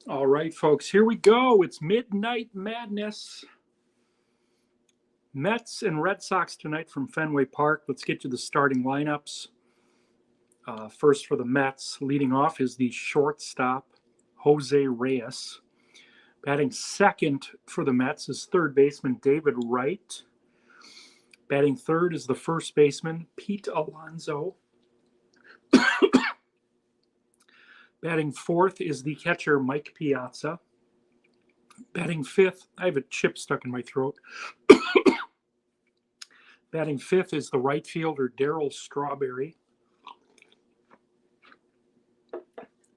All right, folks, here we go. It's Midnight Madness. Mets and Red Sox tonight from Fenway Park. Let's get to the starting lineups. First for the Mets, leading off is the shortstop, Jose Reyes. Batting second for the Mets is third baseman David Wright. Batting third is the first baseman, Pete Alonso. Batting fourth is the catcher, Mike Piazza. Batting fifth, I have a chip stuck in my throat. Batting fifth is the right fielder, Darryl Strawberry.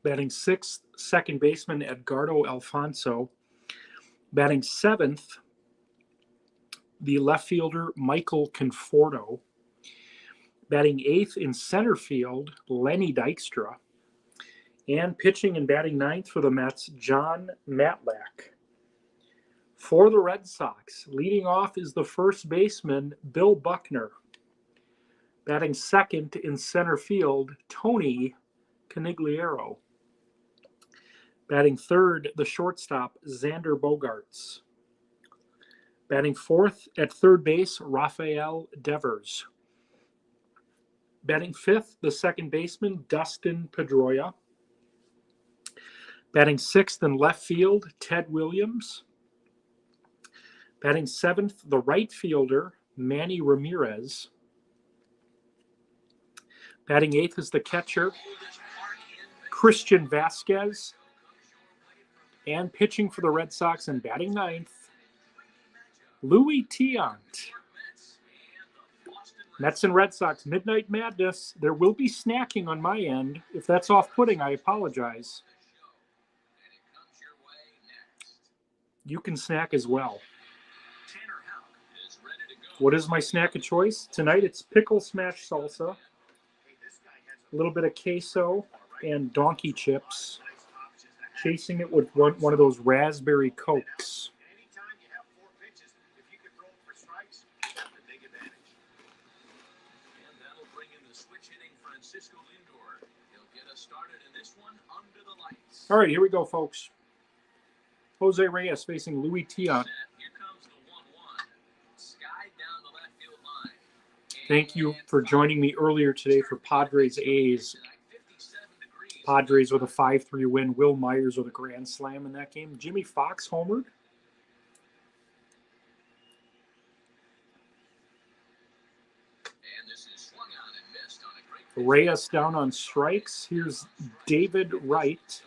Batting sixth, second baseman, Edgardo Alfonso. Batting seventh, the left fielder, Michael Conforto. Batting eighth in center field, Lenny Dykstra. And pitching and batting ninth for the Mets, John Matlack. For the Red Sox, leading off is the first baseman, Bill Buckner. Batting second in center field, Tony Conigliaro. Batting third, the shortstop, Xander Bogaerts. Batting fourth at third base, Rafael Devers. Batting fifth, the second baseman, Dustin Pedroia. Batting sixth in left field, Ted Williams. Batting seventh, the right fielder, Manny Ramirez. Batting eighth is the catcher, Christian Vasquez. And pitching for the Red Sox and batting ninth, Louis Tiant. Mets and Red Sox, Midnight Madness. There will be snacking on my end. If that's off-putting, I apologize. You can snack as well. What is my snack of choice? Tonight it's pickle smash salsa, a little bit of queso, and donkey chips. Chasing it with one of those raspberry Cokes. All right, here we go, folks. Jose Reyes facing Louis Tiant. Thank you for joining me earlier today for Padres A's. Padres with a 5-3 win. Will Myers with a grand slam in that game. Jimmy Fox homered. Reyes down on strikes. Here's David Wright.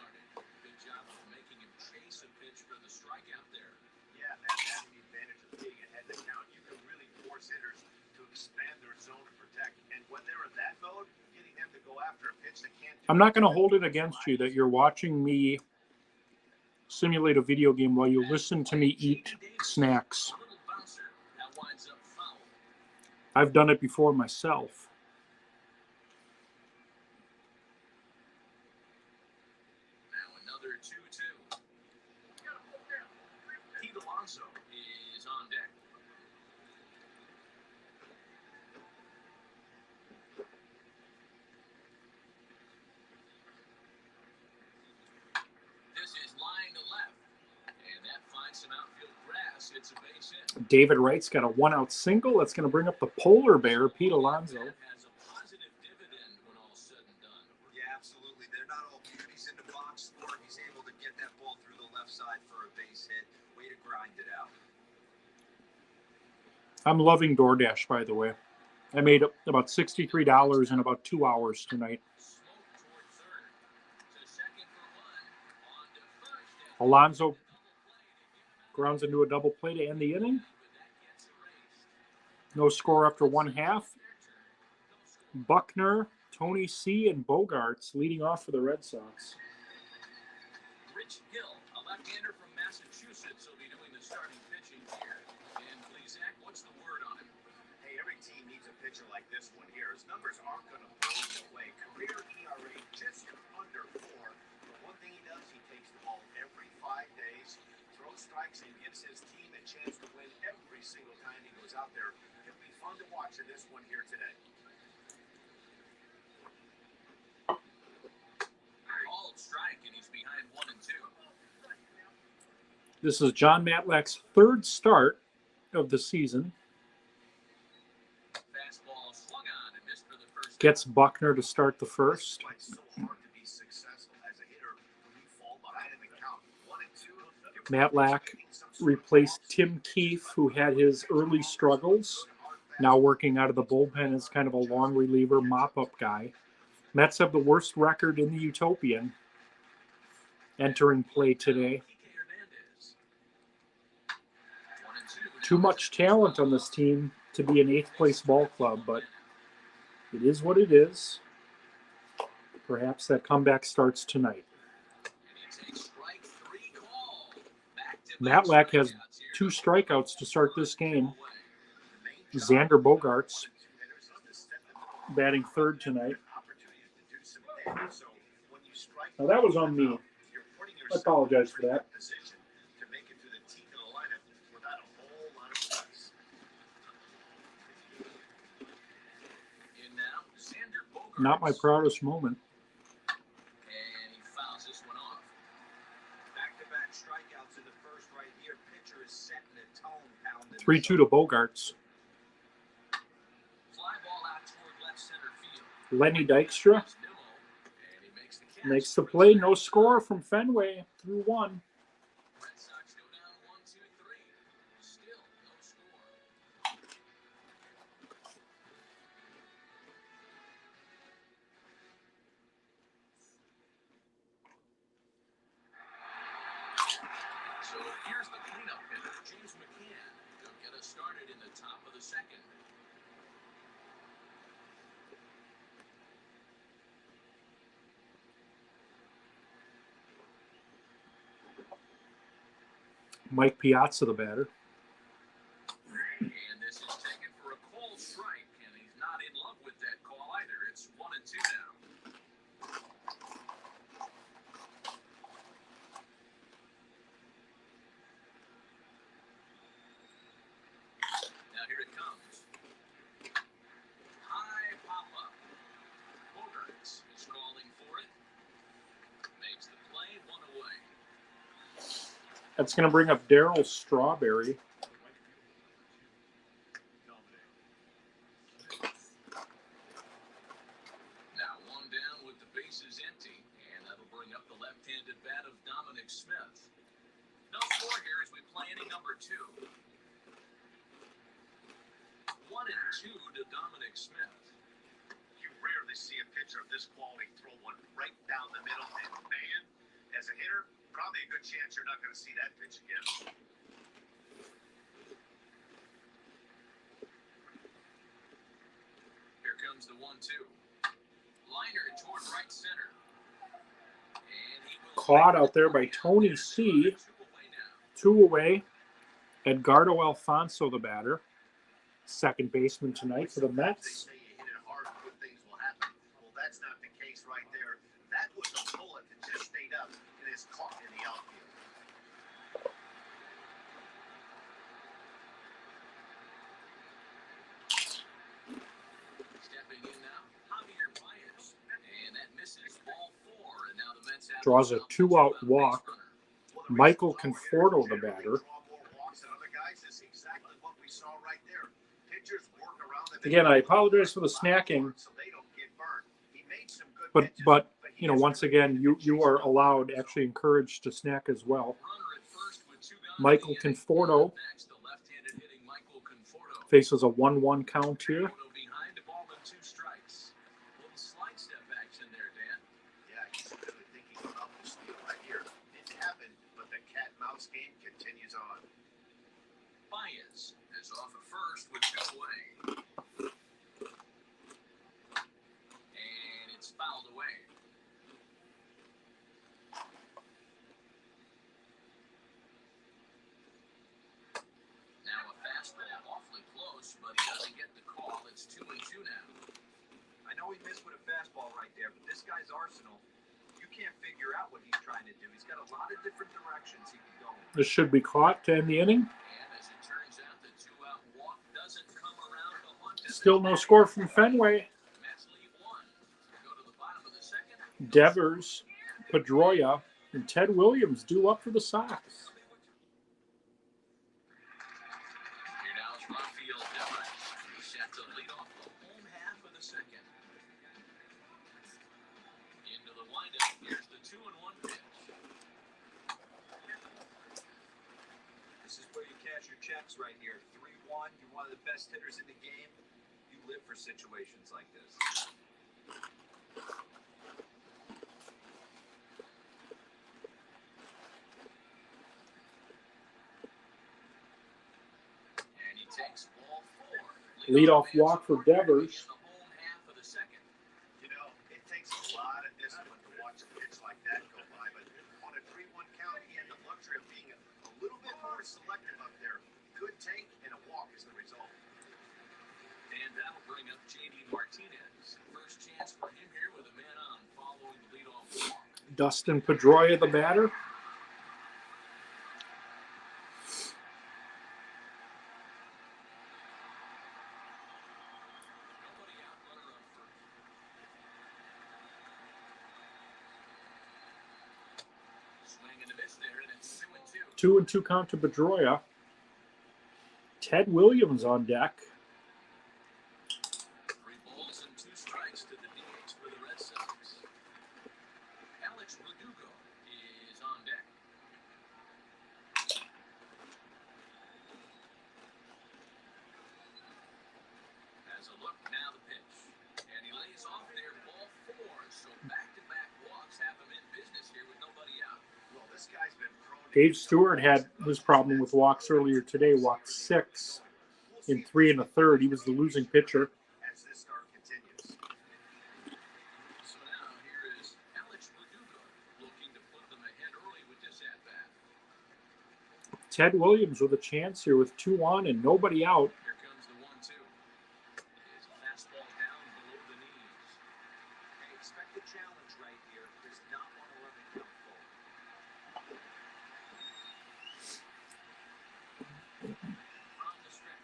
I'm not going to hold it against you that you're watching me simulate a video game while you listen to me eat snacks. I've done it before myself. Now another 2-2. Pete Alonso is on deck. This is line to left, and that finds some outfield grass. It's a base hit. David Wright's got a one-out single. That's going to bring up the polar bear, Pete Alonso. Has a positive dividend when all said and done. Yeah, absolutely. They're not all beauties in the box score. He's able to get that ball through the left side for a base hit. Way to grind it out. I'm loving DoorDash, by the way. I made about $63 in about 2 hours tonight. Alonso grounds into a double play to end the inning. No score after one half. Buckner, Tony C., and Bogaerts leading off for the Red Sox. Rich Hill, a left-hander from Massachusetts, will be doing the starting pitching here. And please, Zach, what's the word on him? Hey, every team needs a pitcher like this one here. His numbers aren't going to blow you away. Career ERA just under 4. But one thing he does, he takes the ball every 5 days, throws strikes, and gives his team a chance to win every single time he goes out there. It'll be fun to watch in this one here today. Called strike, and he's behind 1-2. This is John Matlack's third start of the season. Fastball swung on and missed for the first. Gets Buckner to start the first. It's so hard to be successful as a hitter when you fall behind in the count. 1-2. Matlack replaced Tim Keefe, who had his early struggles, now working out of the bullpen as kind of a long reliever, mop-up guy. Mets have the worst record in the Utopian entering play today. Too much talent on this team to be an eighth-place ball club, but it is what it is. Perhaps that comeback starts tonight. Matlack has 2 strikeouts to start this game. Xander Bogaerts batting third tonight. Now that was on me. I apologize for that. Not my proudest moment. And he fouls this one off. Back-to-back strikeouts in the first right here. Pitcher is setting the tone, pounding. 3-2 to Bogaerts. Fly ball out toward left center field. Lenny Dykstra And he makes the catch. makes the play. No score from Fenway through 1. Red Sox go down 1-2-3. Still no score. So here's the cleanup hitter, James McCann. He'll get us started in the top of the second. Mike Piazza, the batter. And this is taken for a cold strike, and he's not in love with that call either. It's 1-2 now. Now here it comes. High pop-up. Bogaerts is calling for it. Makes the play, 1 away. That's going to bring up Darryl Strawberry. Now 1 down with the bases empty, and that'll bring up the left-handed bat of Dominic Smith. No score here as we play inning number 2. 1-2 to Dominic Smith. You rarely see a pitcher of this quality throw one right down the middle. And man, as a hitter, probably a good chance you're not going to see that pitch again. Here comes the 1-2. Liner toward right center. And he will Caught out there by Tony C. 2 away. Edgardo Alfonso, the batter. Second baseman tonight for the They Mets. say you hit it hard, good things will happen. Well, that's not the case right there. That was a bullet that just stayed up and is caught in the outfield. stepping in now. Javier Baez. And that misses ball 4. And now the Mets have Draws a 2-out walk. Well, the Michael reason Conforto, the generally batter. draw more walks than other guys is exactly what we saw right there. Pitchers work around the Again, I apologize for the snacking, so they don't get burned. He made some good but pitches, he you know, has once to again, you are allowed, actually encouraged to snack as well. Runner at first with 2 guys Michael in the inning. Conforto Next, the left-handed hitting Michael Conforto. faces a 1-1 count here. Conforto behind a ball and 2 strikes. Little slide step action there, Dan. Yeah, he's really thinking about the steal right here. Didn't happen, but the cat and mouse game continues on. Baez is off at first with 2 away. And it's fouled away. Now a fastball awfully close, but he doesn't get the call. It's 2-2 now. I know he missed with a fastball right there, but this guy's arsenal, you can't figure out what he's trying to do. He's got a lot of different directions he can go in. This should be caught to end the inning. And as it turns out, the 2-out walk doesn't come around to haunt him. Still no score from Fenway. Mets leave 1. Go to the bottom of the second. Devers, Pedroia, and Ted Williams due up for the Sox. checks right here. 3-1. You're one of the best hitters in the game. You live for situations like this. And he takes ball 4. Leadoff walk for Devers. In the home half of the second. You know, it takes a lot of discipline to watch a pitch like that go by, but on a 3-1 count, he had the luxury of being a little bit more selective up there. Good take and a walk is the result. And that'll bring up J.D. Martinez. First chance for him here with a man on following the leadoff walk. Dustin Pedroia, the batter. Nobody out, runner on first. Swing and a miss there, and it's 2-2. 2-2 count to Pedroia. Ted Williams on deck. 3 balls and 2 strikes to the DH for the Red Sox. Alex Verdugo is on deck. Has a look, now the pitch. And he lays off there, ball 4. So back-to-back walks have him in business here with nobody out. Well, this guy's been prone to Dave Stewart had his problem with walks earlier today. Walked 6 in 3 1/3. He was the losing pitcher. as this start continues. So now here is Alex Verdugo looking to put them ahead early with this at-bat. Ted Williams with a chance here with 2 on and nobody out. Here comes the 1-2. His fastball down below the knees. Hey, expect a challenge right here. Does not want to let it come full. From the stretch.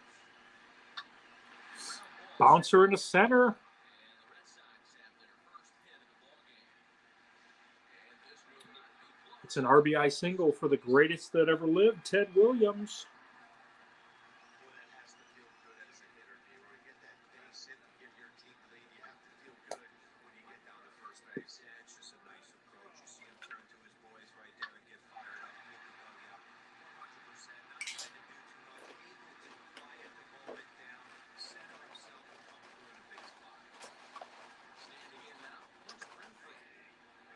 Ground ball. Bouncer in the center. And the Red Sox have their first hit of the ballgame. And this will not be close. It's an RBI single for the greatest that ever lived, Ted Williams. Boy, that has to feel good as a hitter. If you want to get that base hit and give your team the lead, you have to feel good when you get down to first base. Yeah, it's just a nice approach. You see him turn to his boys right there and get fired up. He hit the dugout 100%. Not trying to do too much. Able to quiet the moment down, center himself, and come through in a big spot. Standing in now. Hunter Renfroe.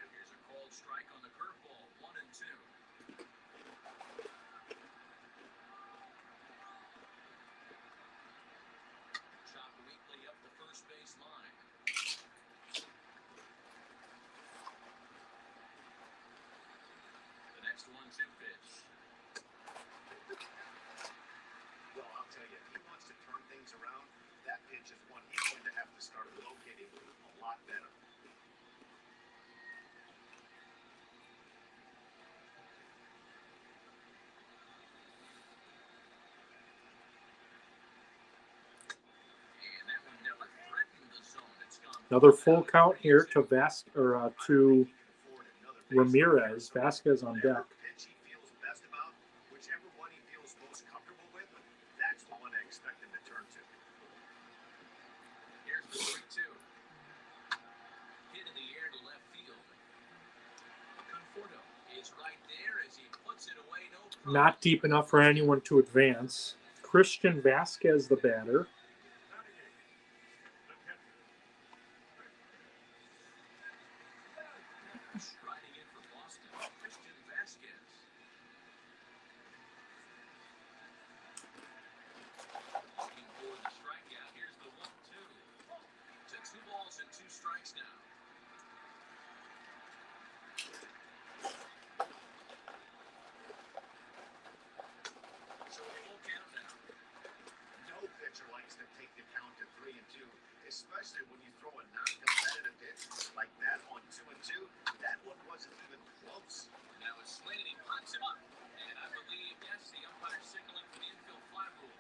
And here's a called strike on the curveball. 1-2. Chop weakly up the first base line. The next 1-2 pitch. Well, I'll tell you, if he wants to turn things around, that pitch is one he's going to have to start locating a lot better. And that one never threatened the zone. It's gone. Another full count here to to Forward another base Ramirez. Vasquez on Whatever deck. pitch he feels best about, whichever one he feels most comfortable with, that's the one I expect him to turn to. Here's the 3-2. Hit in the air to left field. Conforto is right there as he puts it away. No problem. Not deep enough for anyone to advance. Christian Vasquez, the batter. Riding in for Boston, Christian Vasquez. Looking for the strikeout. Here's the 1-2. To 2 balls and 2 strikes now. So a full count now. No pitcher likes to take the count to 3-2, especially when you throw a non-competitive pitch like that on 2-2. That one wasn't even close. Now it's Slade, he pops him up. And I believe, yes, the umpire signaling for the infield fly rule.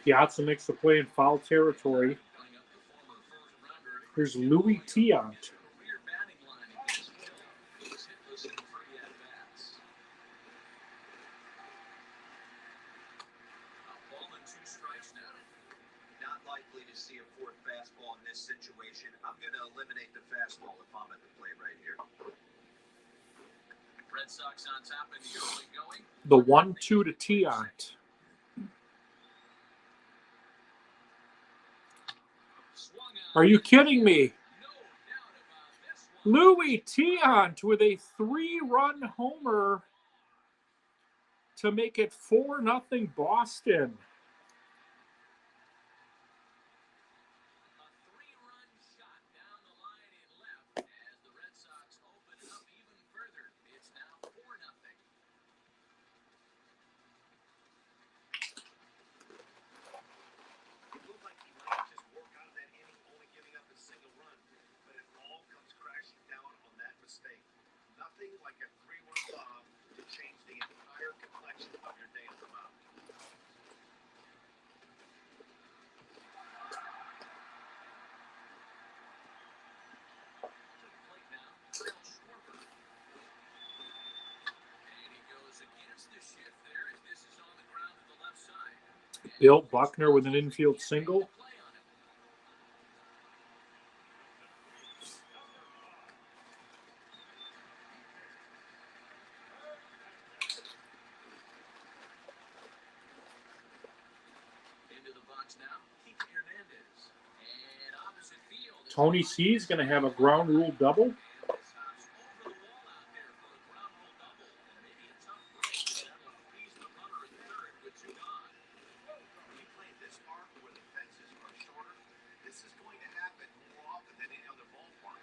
Piazza makes the play in foul territory. Coming up, the former first rounder. Here's Louis Tiant. Career batting line against Hill. He was hitless in 3 at-bats. A ball and 2 strikes now. Not likely to see a fourth fastball in this situation. I'm going to eliminate the fastball if I'm at the plate right here. Red Red Sox on top in the early going. The 1-2 to Tiant. Swung on. Are you kidding me? No doubt about this one. Louis Tiant with a 3-run homer to make it 4-0 Boston. A 3-run shot down the line in left as the Red Sox open it up even further. It's now 4-0. It looked like he might just work out of that inning, only giving up a single run, but it all comes crashing down on that mistake. Nothing like a 3-run bomb to change the entire complexion of your day on the mound. To the plate now, Kyle Schwarber. And he goes against the shift there as this is on the ground to the left side. Bill Buckner with an infield single. Play on it. Into the box now, Kike Hernandez. And opposite field. Tony C is going to have a ground rule double. And this hops over the wall out there for a ground rule double. Maybe a tough break, but that will freeze the runner at third with 2 gone. When you play this park where the fences are shorter, this is going to happen more often than any other ballpark.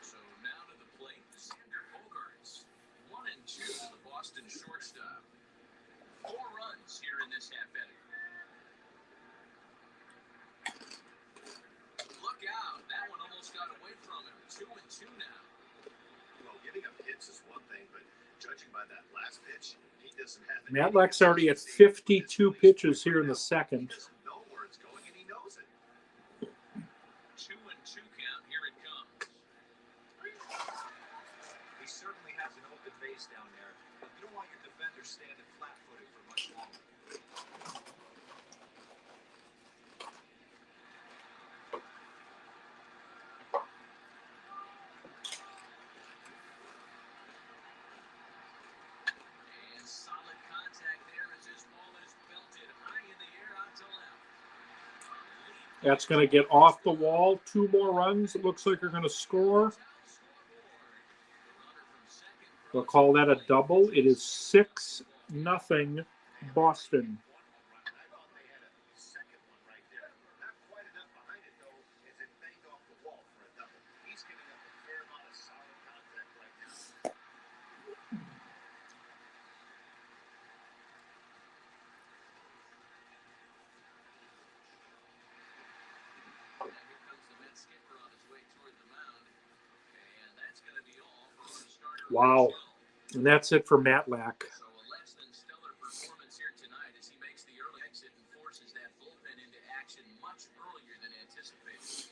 So now to the plate, Xander Bogaerts. 1-2 to the Boston shortstop. 4 runs here in this half inning. Look out! That one almost got away from him. 2-2 now. Well, giving up hits is one thing, but judging by that last pitch, he doesn't have any. Matlack's already at 52 pitches here in the second. He doesn't know where it's going, and he knows it. 2-2 count. Here it comes. He certainly has an open base down there. You don't want your defenders standing flat-footed for much longer. And solid contact there as this ball is belted high in the air out to left. That's going to get off the wall. 2 more runs. It looks like they're going to score. They'll call that a double. It is 6-0 Boston. I thought they had a second one right there. Not quite enough behind it, though, as it banged off the wall for a double. He's giving up a fair amount of solid contact right now. Now here comes the Mets skipper on his way toward the mound. And that's going to be all for our starter. Wow. Red Sox. And that's it for Matlack. So a less than stellar performance here tonight as he makes the early exit and forces that bullpen into action much earlier than anticipated.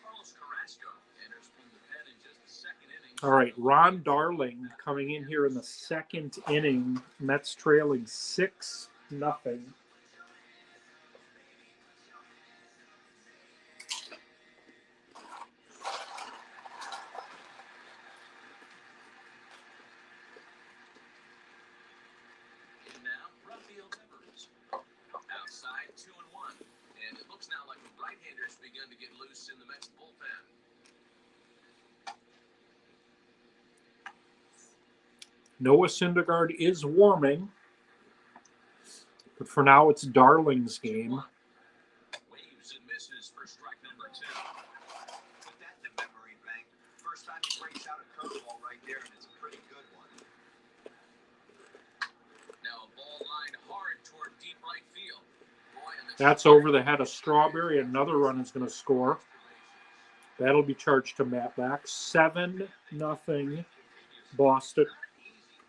Carlos Carrasco enters from the pen in just the second inning. All right, Ron Darling coming in here in the second inning. Mets trailing 6-0. And now, Rafael Devers. Outside, 2-1. And it looks now like the right-hander's begun to get loose in the Mets bullpen. Noah Syndergaard is warming. But for now, it's Darling's game. Waves and misses for strike number 2. Put that in the memory bank. First time he breaks out a curveball right there, and it's a pretty good one. Now a ball lined hard toward deep right field. Boy, and the That's over the head of Strawberry. Another run is going to score. That'll be charged to Matlack. 7-0 Boston. Not an easy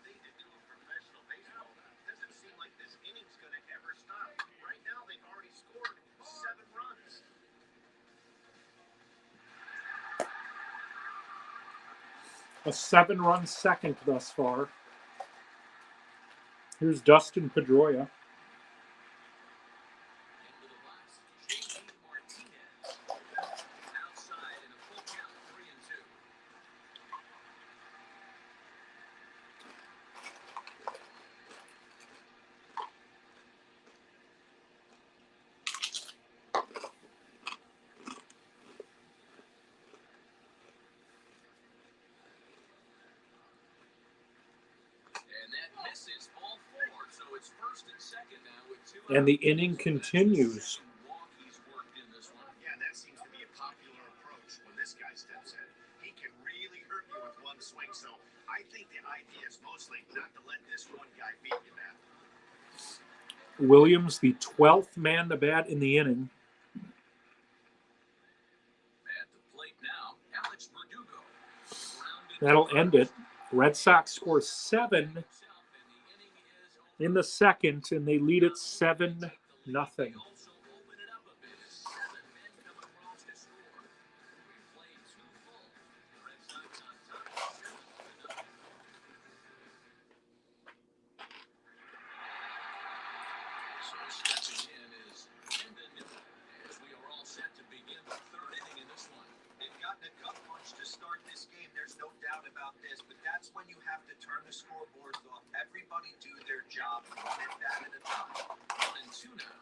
thing to do in professional baseball. Doesn't seem like this inning's going to ever stop. Right now, they've already scored 7 runs. A 7-run second thus far. Here's Dustin Pedroia. into the box. J.D. Martinez. It's first and second now with 2 And the out. inning That's the continues. second walk he's worked in this one. Yeah, and that seems to be a popular approach when this guy steps in. He can really hurt you with one swing, so I think the idea is mostly not to let this one guy beat you, man. Williams, the 12th man to bat in the inning. At the plate now, Alex Verdugo. Grounded That'll to end first. it. Red Sox score 7 Himself, and the inning is over. in the second, and they lead it 7-0. They also open it up a bit as 7 men come across to score. We played 2 full. The Red Sox on top 7-0. So stepping in is Brendan Newman as we are all set to begin the 3rd inning in this one. They've gotten a gut punch to start this game. There's no doubt about this, but that's when you have to turn the scoreboards off. Everybody do their job, one at bat at a time. 1-2 now.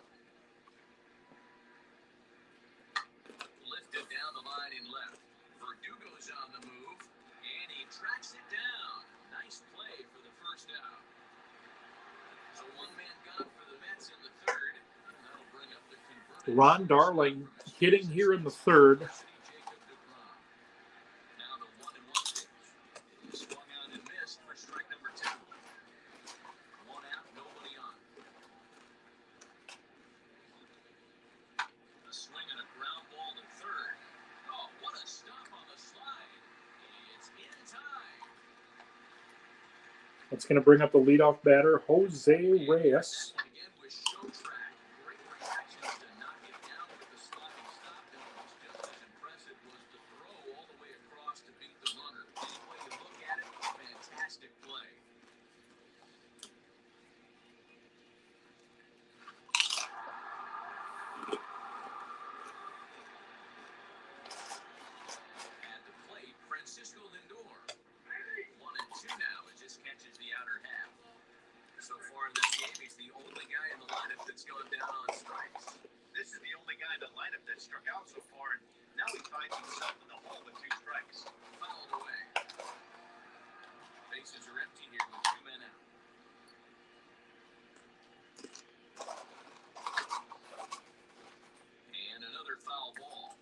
Lifted down the line in left. Verdugo's on the move, and he tracks it down. Nice play for the first out. So 1 man gone for the Mets in the 3rd. And that'll bring up the converted Ron Darling hitting here in the 3rd. Jacob DeGrom. Now the 1-1 pitch. It is swung out and missed for strike number 2. 1 out, nobody on. A swing and a ground ball to 3rd. Oh, what a stop on the slide. It's in time. That's going to bring up the leadoff batter, Jose Reyes. That one again was show track. Great reactions to knock it down with the sloppy stop, and what was just as impressive was the throw all the way across to beat the runner. Any way you look at it, fantastic play. At the plate, Francisco Lindor. 1-2 now. It just catches the outer half. So far in this game, he's the only guy in the lineup that's gone down on strikes. This is the only guy in the lineup that struck out so far, and now he finds himself in the hole with 2 strikes. Fouled away. Bases are empty here with 2 men out. And another foul ball.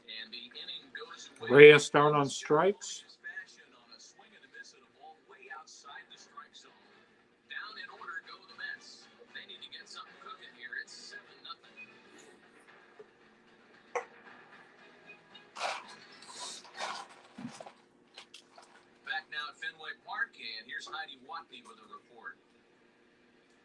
And the inning goes away. Reyes down on strikes. Fashion on a swing and a miss at a ball way outside the strike zone. Down in order go the Mets. They need to get something cooking here. It's 7-0. Back now at Fenway Park, and here's Heidi Watney with a report.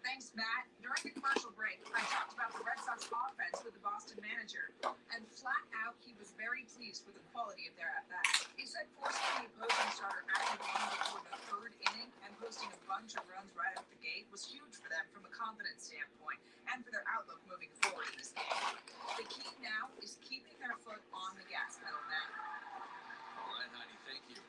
Thanks, Matt. During the commercial break, I talked about the Red Sox offense with the Boston manager, and flat out, he was very pleased with the quality of their at-bats. He said forcing the opposing starter out of the game before the 3rd inning and posting a bunch of runs right out the gate was huge for them from a confidence standpoint and for their outlook moving forward in this game. The key now is keeping their foot on the gas pedal now. All right, Heidi, thank you.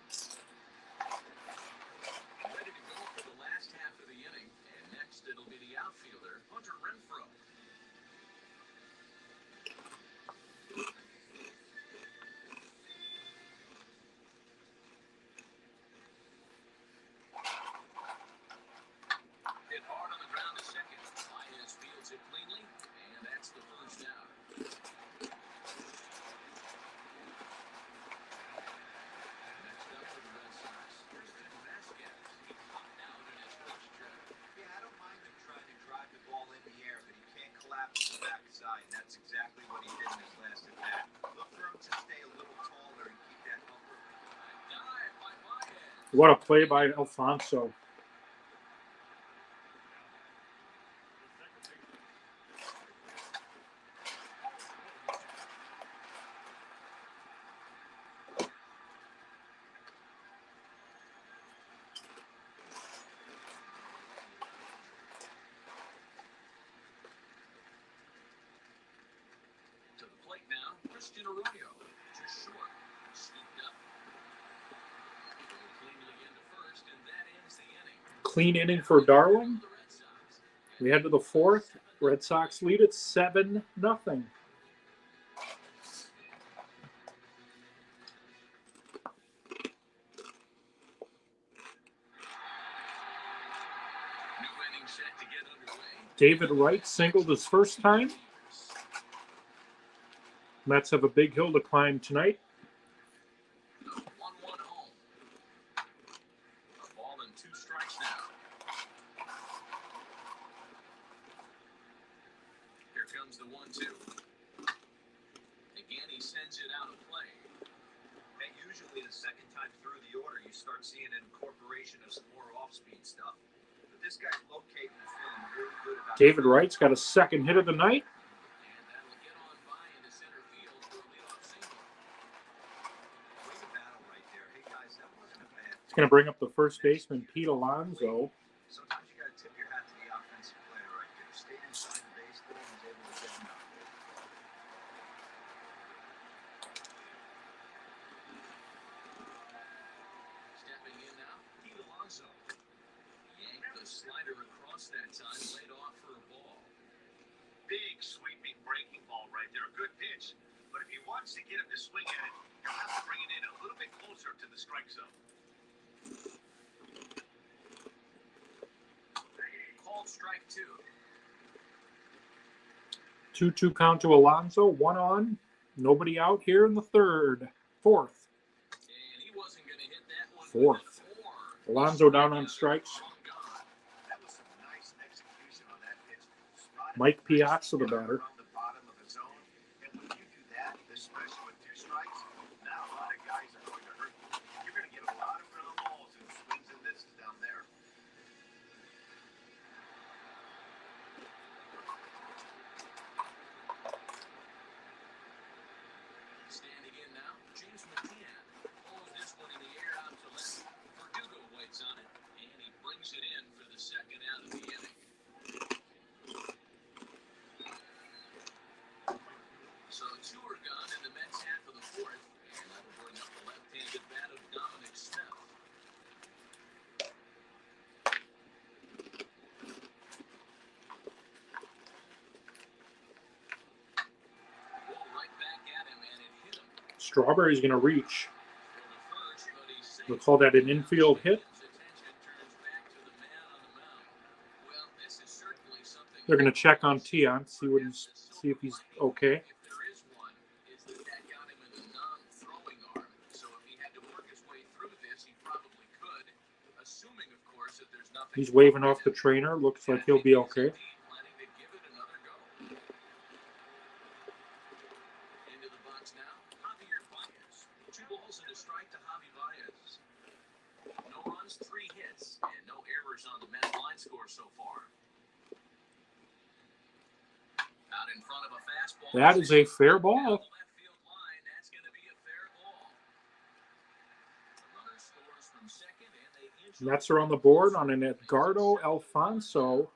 Ready to go for the last half of the inning, and next it'll be the outfielder, Hunter Renfroe. Hit hard on the ground to second. Baez fields it cleanly, and that's the first out. Next up for the Red Sox, Christian Vasquez. He popped out in his first trip. Yeah, I don't mind him trying to drive the ball in the air, but he can't collapse the backside. And that's exactly what he did in his last at bat. Look for him to stay a little taller and keep that upper. Dive by Baez. What a play by Alfonso. To the plate now, Christian Arroyo. Just short. Scooped up. Going cleanly into first, and that ends the inning. Clean inning for Darling. The Red Sox. We head to the 4th. Red Sox lead it 7-0. inning set to get underway. David Wright singled his first time. Mets have a big hill to climb tonight. The 1-1 home. A ball and 2 strikes now. Here comes the 1-2. Again, he sends it out of play. And usually the second time through the order, you start seeing an incorporation of some more off-speed stuff. But this guy's locating and feeling really good about David Wright's got a second hit of the night. And that'll get on by into center field for a leadoff single. Way to battle right there. Hey, guys, that wasn't a bad It's going to bring up the first baseman, Pete Alonso. Sometimes you got to tip your hat to the offensive player right there. Stayed inside the baseball and was able to get him out. Stepping in now, Pete Alonso. Yanked the slider across that time, laid off for a ball. Big sweeping breaking ball right there. A good pitch. But if he wants to get him to swing at it, he'll have to bring it in a little bit closer to the strike zone. Called strike 2. 2-2 count to Alonso. 1 on. Nobody out here in the fourth. And he wasn't going to hit that one. Fourth. Alonso down on strikes. That was some nice execution on that pitch. Spotted Mike the Piazza, the batter. around the bottom of the zone. And when you do that, especially with 2 strikes, now a lot of guys are going to hurt you. You're going to get a lot of ground balls and swings and misses down there. Standing in now, James McCann pulls this one in the air out to left. Verdugo waits on it, and he brings it in for the second out of the inning. So 2 are gone in the Mets half of the 4th, and that'll bring up the left-handed bat of Dominic Smith. Ball right back at him, and it hit him. Strawberry's going to reach. For the first, but he's safe. We'll call that an infield hit. His attention turns back to the man on the mound. Well, this is certainly something. They're going to check on Tion, see if he's okay. If there is one, is that got him in the non-throwing arm. So if he had to work his way through this, he probably could, assuming, of course, that there's nothing. He's waving off the trainer. Looks like he'll be okay. Planning to give it another go. Into the box now, Javier Baez. 2 balls and a strike to Javi Baez. No runs, 3 hits, and no errors on the Mets line score so far. Out in front of a fastball. That is a fair ball. Down the left field line, that's going to be a fair ball. The runner scores from second, and they inch Mets are on the board on an Edgardo Alfonso.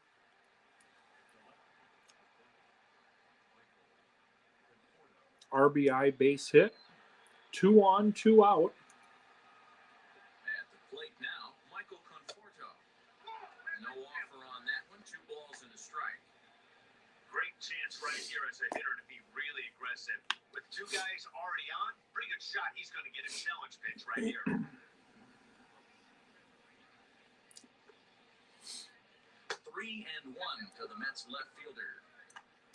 RBI base hit. 2 on, 2 out. at the plate now. Michael Conforto. No offer on that one. 2 balls and a strike. Great chance right here as a hitter to be really aggressive. With 2 guys already on, pretty good shot. He's going to get a challenge pitch right here. 3-1 to the Mets left fielder.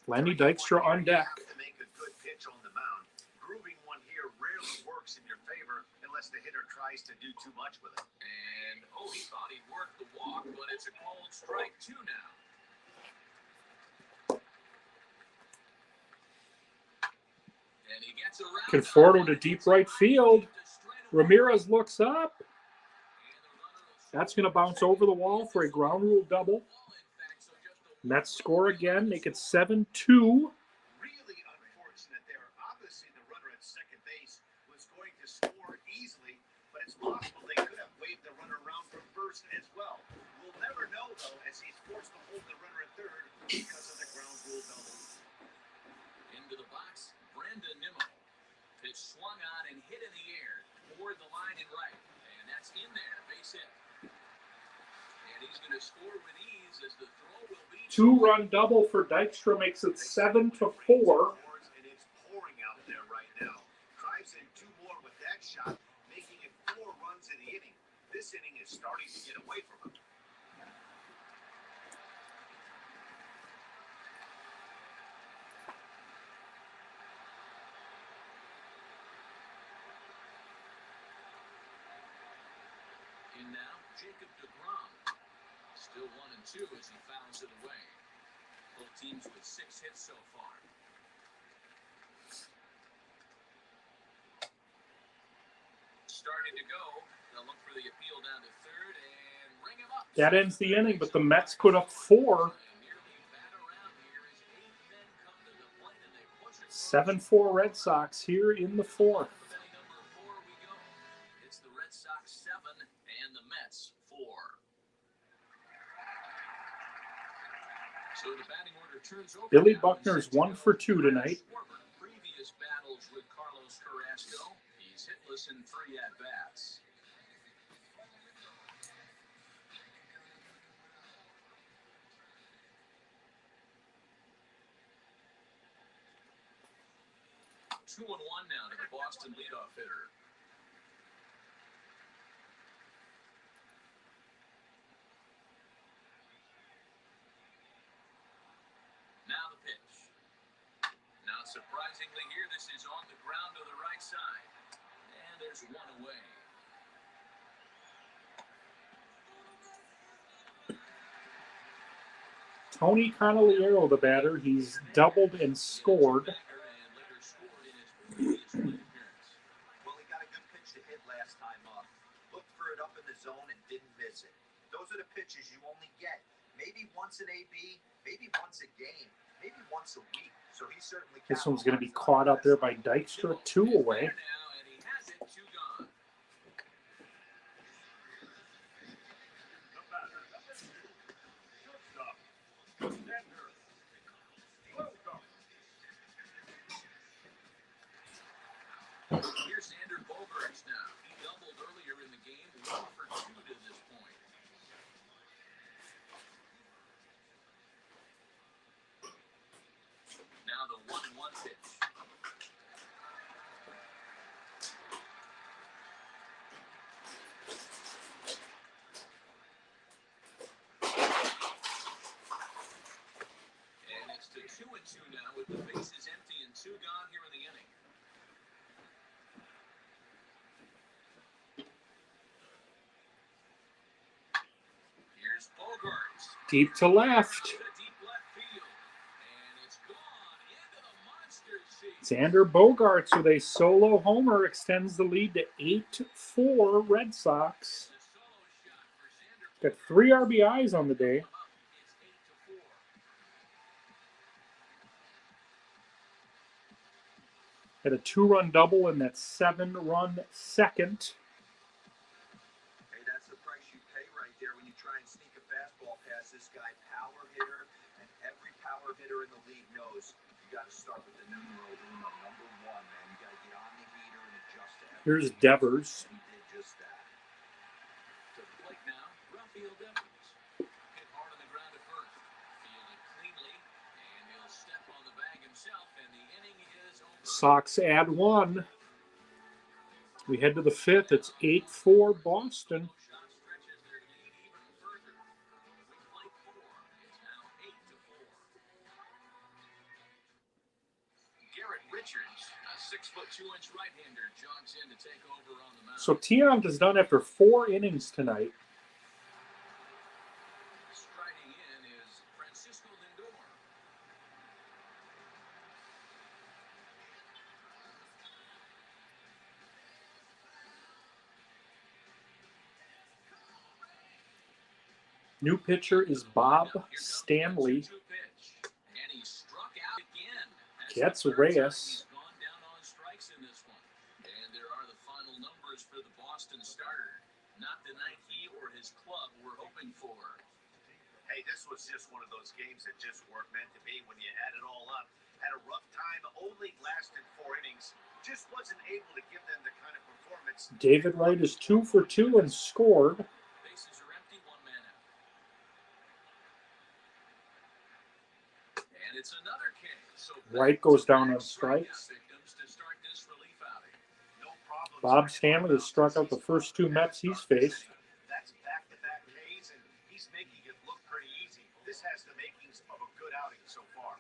Lenny Dykstra on deck. You have to make a good pitch on the mound. Grooving one here rarely works in your favor unless the hitter tries to do too much with it. And, he thought he'd work the walk, but it's a called strike 2 now. And he gets around. Conforto to deep right field. Ramirez looks up. That's going to bounce over the wall for a ground rule double. Mets score again, make it 7-2. Really unfortunate there. Obviously, the runner at second base was going to score easily, but it's possible they could have waved the runner around from first as well. We'll never know, though, as he's forced to hold the runner at third because of the ground rule double. Into the box, Brandon Nimmo. Pitch swung on and hit in the air toward the line and right. And that's in there, base hit. And he's going to score with ease as the throw will be 2-run double for Dykstra makes it 7-4. And it's pouring out there right now. Drives in 2 more with that shot, making it 4 runs in the inning. This inning is starting to get away from him. Jacob deGrom. Still 1-2 as he fouls it away. Both teams with 6 hits so far. Starting to go. They'll look for the appeal down to third and ring him up. That ends the inning, but the Mets put up 4. 7-4 Red Sox here in the 4th. It's the Red Sox 7 and the Mets 4. So the batting order turns over. Billy Buckner's 1 for 2 tonight. Previous battles with Carlos Carrasco, he's hitless in 3 at-bats. Two and one now to the Boston leadoff hitter. Now the pitch. Not surprisingly here, this is on the ground to the right side. And there's one away. Tony Cavaliero, the batter, he's doubled and scored. Well, he got a good pitch to hit last time up. Looked for it up in the zone and didn't miss it. Those are the pitches you only get. Maybe once an AB, maybe once a game, maybe once a week. So he certainly. This one's going to be caught out there by Dykstra, 2 away. Here's Xander Bogaerts now. He doubled earlier in the game, 1 for 2 to this point. Now the 1-1 pitch. And it's to 2-2 now with the bases empty and 2 gone here in the inning. Deep to left. Xander Bogaerts with a solo homer extends the lead to 8-4 Red Sox. Got 3 RBIs on the day. Had a 2-run double and that 7-run second. Hey, that's the price you pay right there when you try and sneak a fastball past this guy. Power hitter, and every power hitter in the league knows you got to start with the numero uno, number 1, man. You got to get on the heater and adjust to everything. Here's Devers. He did just that. To the plate now, Rafael Devers. Hit hard on the ground at first. Fielded cleanly, and he'll step on the bag himself, and the inning is over. Sox add 1. We head to the 5th. It's 8-4 Boston. So Tiant is done after 4 innings tonight. Striding in is Francisco Lindor. New pitcher is Bob Stanley. And he struck out again. Gets Reyes. Gone down on strikes in this one. And there are the final numbers for the Boston starter. Not the night he or his club were hoping for. Hey, this was just one of those games that just weren't meant to be when you add it all up. Had a rough time, only lasted 4 innings. Just wasn't able to give them the kind of performance. David Wright is 2 for 2 and scored. Bases are empty, 1 man out. And it's another case. So Wright goes down on strikes. victims to start this relief outing. No problem. Bob Stanley has struck out the first 2 Mets he's faced. That's back-to-back days, and he's making it look pretty easy. This has the makings of a good outing so far.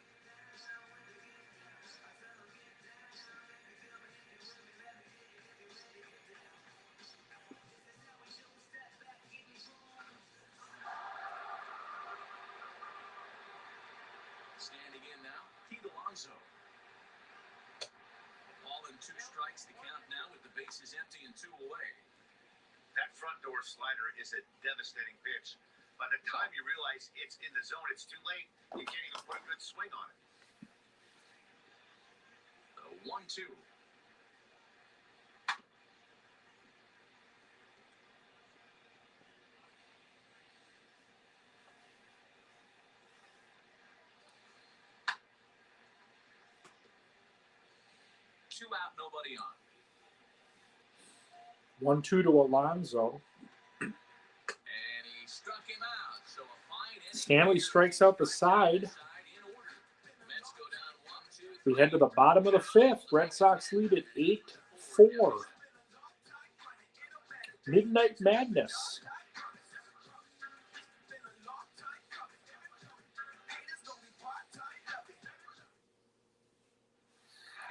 Alonso. Ball and 2 strikes the count now with the bases empty and 2 away. That front door slider is a devastating pitch. By the time you realize it's in the zone, it's too late. You can't even put a good swing on it. The 1-2. Two out, nobody on. 1-2 to Alonso. And he struck him out. So a fine inning. Stanley strikes out the side. In order. Mets go down 1-2. We head to the bottom of the 5th. Red Sox lead at 8-4. Midnight Madness.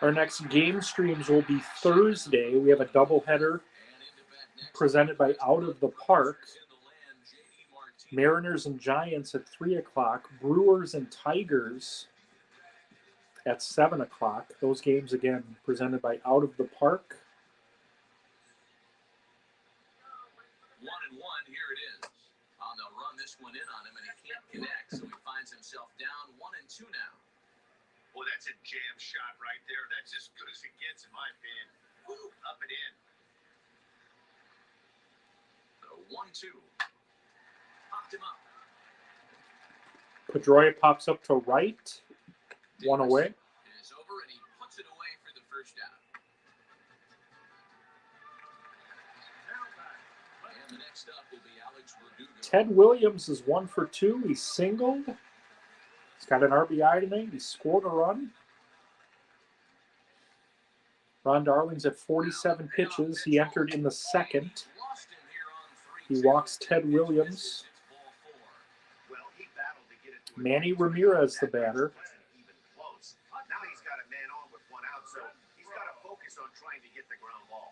Our next game streams will be Thursday. We have a doubleheader presented by Out of the Park. Mariners and Giants at 3 o'clock. Brewers and Tigers at 7 o'clock. Those games, again, presented by Out of the Park. 1-1, here it is. Oh, they'll run this one in on him, and he can't connect, so he finds himself down 1-2 now. Well, that's a jam shot right there. That's as good as it gets, in my opinion. Woo, up and in. The 1-2. Popped him up. Pedroia pops up to right. One away. It is over, and he puts it away for the first out. And the next up will be Alex Verdugo. Ted Williams is 1 for 2. He's singled. He's got an RBI tonight. He scored a run. Ron Darling's at 47 pitches. He entered in the 2nd. He walks Ted Williams. Manny Ramirez, the batter. Now he's got a man on with 1 out, so he's got to focus on trying to get the ground ball.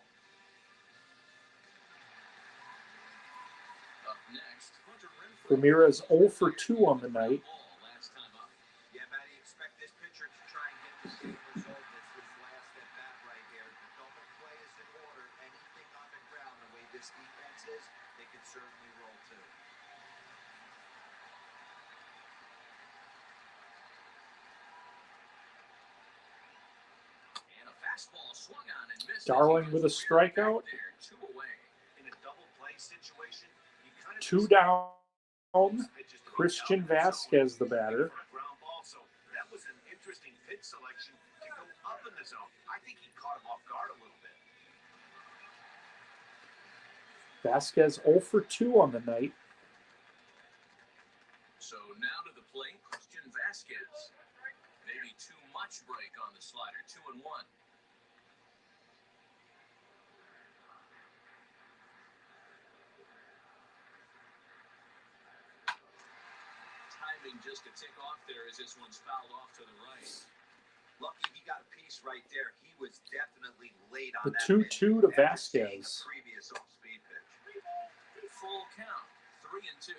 Up next, Hunter Renfroe. Ramirez 0 for 2 on the night. Last time up. Yeah, Matty, expect this pitcher to try and get the same result as his last at bat right here. Double play is in order. Anything on the ground, the way this defense is, they can certainly roll too. And a fastball swung on and missed. Darling with a strikeout. There, 2 away. In a double play situation, you kind of 2 down. Christian Vasquez, the batter. ground ball, so that was an interesting pitch selection to go up in the zone. I think he caught him off guard a little bit. Vasquez 0 for 2 on the night. So now to the plate, Christian Vasquez. Maybe too much break on the slider, 2-1. Timing just to tick off there as this one's fouled off to the right. Lucky he got a piece right there. He was definitely late on The that 2-2 pitch to after seeing Vasquez. the previous off-speed pitch. Full count, 3-2.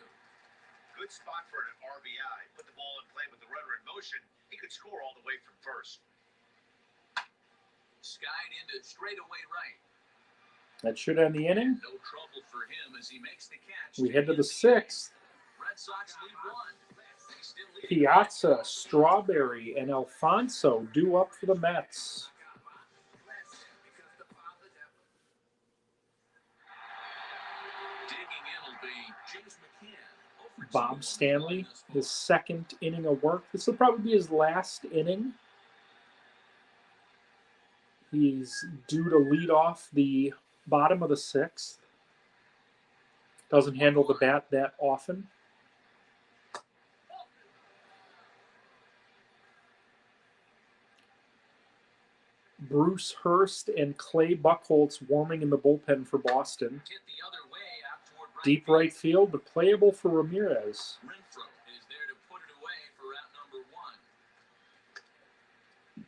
Good spot for an RBI. Put the ball in play with the runner in motion. He could score all the way from first. Skied into straightaway right. That should end the inning. No trouble for him as he makes the catch. We head to the end the inning. 6th. Red Sox lead 1. They still lead Piazza, Strawberry, and Alfonso due up for the Mets. Digging in will be James McCann. 0 for 2 Bob on Stanley, the his 2nd inning of work. This will probably be his last inning. He's due to lead off the bottom of the 6th. Doesn't handle the bat that often. Bruce Hurst and Clay Buchholz warming in the bullpen for Boston. Hit the other way out toward right Deep right field, but playable for Ramirez. Renfroe is there to put it away for out number 1.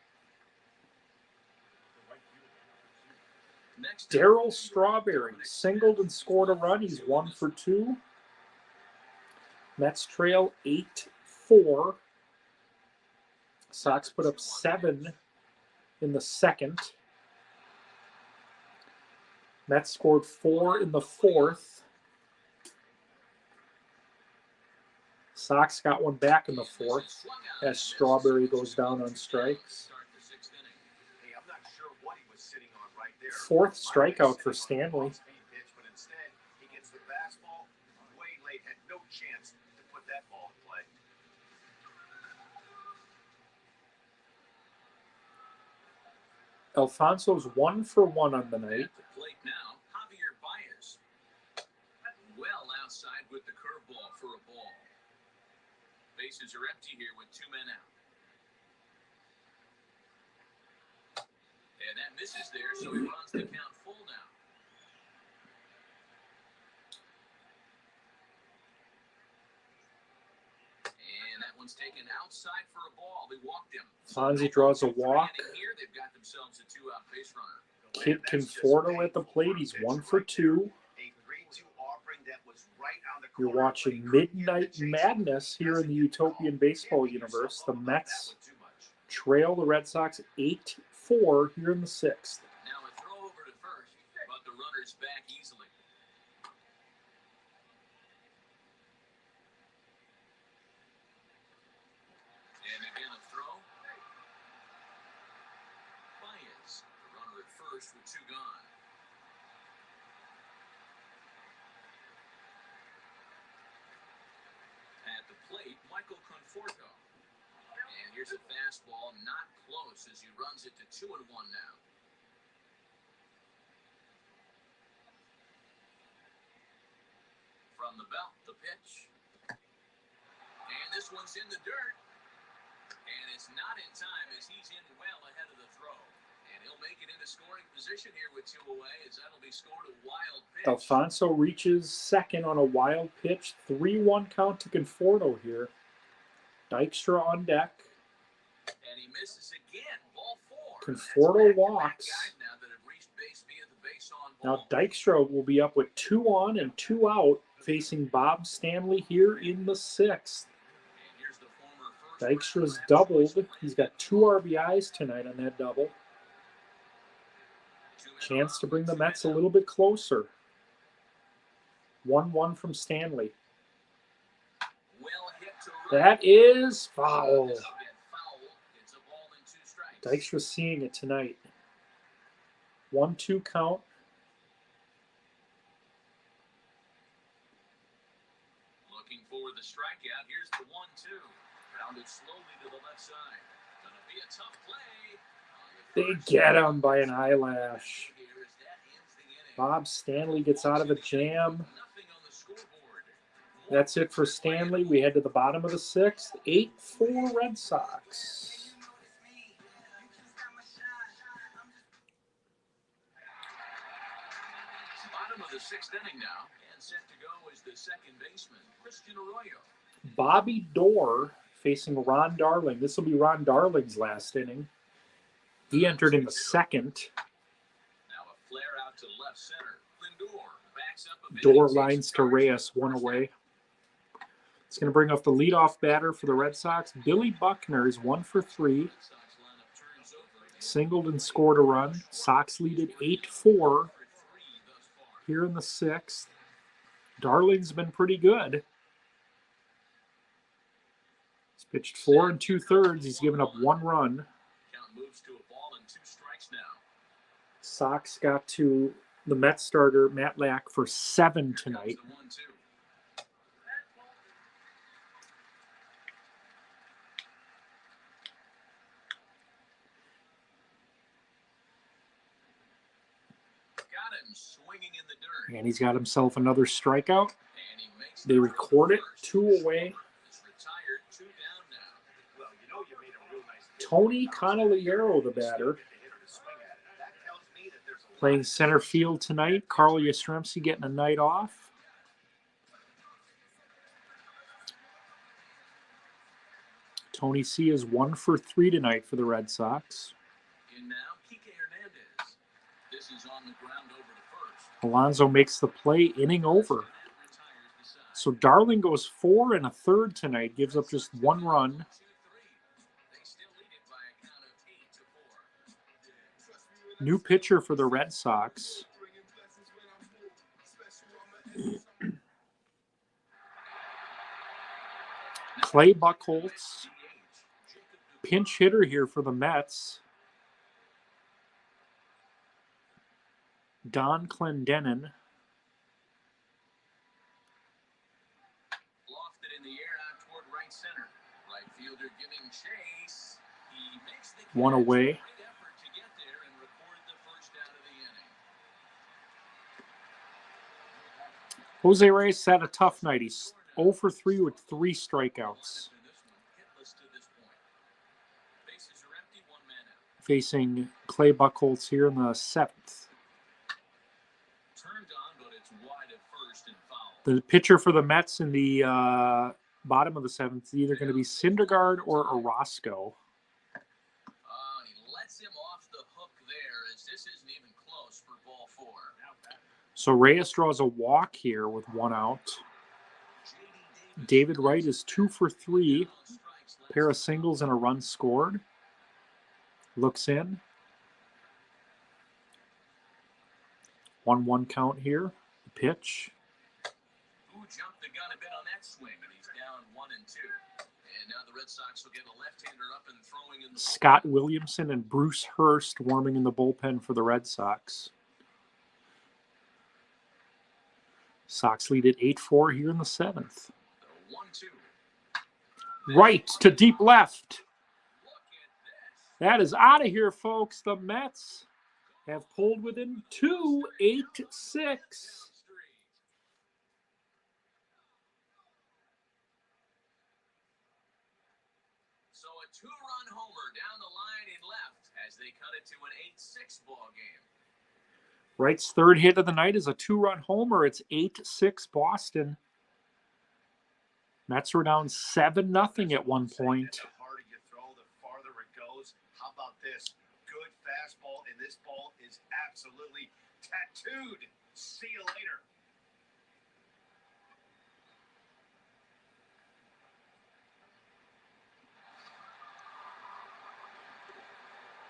Next, Darryl Strawberry singled and scored a run. He's 1 for 2. Mets trail 8-4. Sox put up 7 in the second. Mets scored 4 in the fourth. Sox got one back in the fourth as Strawberry goes down on strikes. Hey, I'm not sure what he was sitting on right there. Fourth strikeout for Stanley. Speed pitch, but instead he gets the fastball way late. Had no chance to put that ball in play. Alfonso's 1 for 1 on the night. At the plate now, Javier Baez. Well outside with the curveball for a ball. Bases are empty here with 2 men out. And that misses there, so he runs the count full now. And that one's taken outside for a ball. They walked him. Fonzie draws a walk. Here, they've got themselves a 2-out base runner. Kid Conforto at the plate. He's 1 for 2. You're watching Midnight Madness here in the Utopian Baseball universe. The Mets trail the Red Sox 8-4 here in the 6th. Now a throw over to first, but the runner's back easily. And again a throw. Baez, the runner at first with 2 gone. At the plate, Michael Conforto. And here's a fastball, not close as he runs it to 2-1 now. From the belt, the pitch. And this one's in the dirt. And it's not in time as he's in well ahead of the throw. And he'll make it into scoring position here with 2 away as that'll be scored a wild pitch. Alfonso reaches second on a wild pitch. 3-1 count to Conforto here. Dykstra on deck. And he misses again. Ball 4. Conforto walks. Now that have reached base via the base on Now ball. Dykstra will be up with 2 on and 2 out, facing Bob Stanley here in the 6th. And here's the former first Dykstra's round doubled. draft choice. He's got 2 RBIs tonight on that double. Chance to bring the Mets a little bit closer. 1-1 from Stanley. Well hit to right. That is foul. This will get foul. It's a ball and 2 strikes. Dykstra's seeing it tonight. 1-2 count. Looking for the strikeout. Here's the 1-2. Rounded slowly to the left side. Gonna be a tough play. They get him by an eyelash. Bob Stanley gets out of a jam. That's it for Stanley. We head to the bottom of the 6th. 8-4 Red Sox. Bottom of the 6th inning now, and set to go is the second baseman, Christian Arroyo. Bobby Dorr facing Ron Darling. This will be Ron Darling's last inning. He entered in the 2nd. Now a flare out to left center. Lindor backs up a bit. Dorr lines to Reyes, 1 away. It's going to bring up the leadoff batter for the Red Sox. Billy Buckner is 1 for 3. Singled and scored a run. Sox lead at 8-4 here in the 6th. Darling's been pretty good. He's pitched 4 2/3. He's given up 1 run. Count moves to a ball and 2 strikes now. Sox got to the Mets starter, Matt Lack, for 7 tonight. The 1-2. Got him swinging in the dirt. And he's got himself another strikeout. And he makes They the record it, first. 2 away. Is retired, 2 down now. Well, you know you made a real nice hit. Tony Conigliaro, the batter, That tells me that there's a lot playing center field tonight. Carl Yastrzemski getting a night off. Tony C is 1 for 3 tonight for the Red Sox. In now, Kike Hernandez. This is on the ground over to first. Alonso makes the play, inning over. Retires the side. So Darling goes 4 1/3 tonight, gives up just 1 run. 2-3. They still lead New pitcher for the Red Sox. Clay Buchholz, pinch hitter here for the Mets. Don Clendenin. Lofted in the air out toward right center. Right fielder giving chase. He makes the One catch. away. Great effort to get there and record the first out of the inning. Jose Reyes had a tough night. He's 0 for 3 with 3 strikeouts. After this one, hitless to this point. Bases are empty, one man out. Facing Clay Buchholz here in the 7th. Turned on, but it's wide at first and foul. The pitcher for the Mets in the bottom of the 7th is either going to be Syndergaard or Orozco. He lets him off the hook there, as this isn't even close for ball 4. So Reyes draws a walk here with 1 out. David Wright is 2 for 3. Pair of singles and a run scored. Looks in. 1-1 count here. The pitch. Who jumped the gun a bit on that swing, and he's down 1-2. And now the Red Sox will get a left-hander up and throwing in the Scott Williamson and Bruce Hurst warming in the bullpen for the Red Sox. Sox lead at 8-4 here in the 7th. 1-2. Right to deep left. Look at this. That is out of here, folks. The Mets have pulled within 2, 8-6. So a 2-run homer down the line in left as they cut it to an 8-6 ball game. Wright's third hit of the night is a 2-run homer. It's 8-6 Boston. Mets were down 7-0 at one point. The harder you throw, the farther it goes. How about this? Good fastball, and this ball is absolutely tattooed. See you later.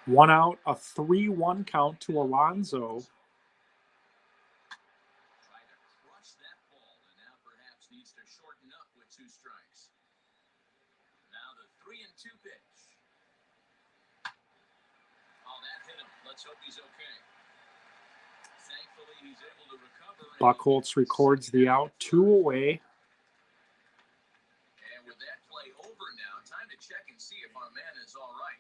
One out, a 3-1 count to Alonso. Try to crush that ball, and now perhaps needs to shorten up with 2 strikes. Now the 3-2 pitch. Oh, that hit him. Let's hope he's okay. Thankfully, he's able to recover. Buchholz records the out, 2 away. And with that play over now, time to check and see if our man is all right.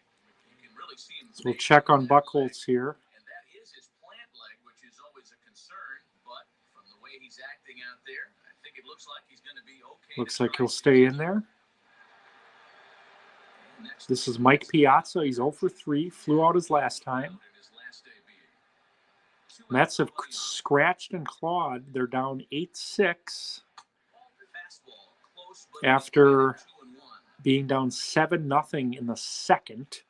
You can really see him. So we'll check on Buchholz here. And that is his plant leg, which is always a concern. But from the way he's acting out there, I think it looks like he's going to be okay. Looks like he'll stay in there. This is Mike Piazza. He's 0 for 3. Flew out his last time. Mets have scratched and clawed. They're down 8-6 after being down 7-0 in the 2nd. 2-2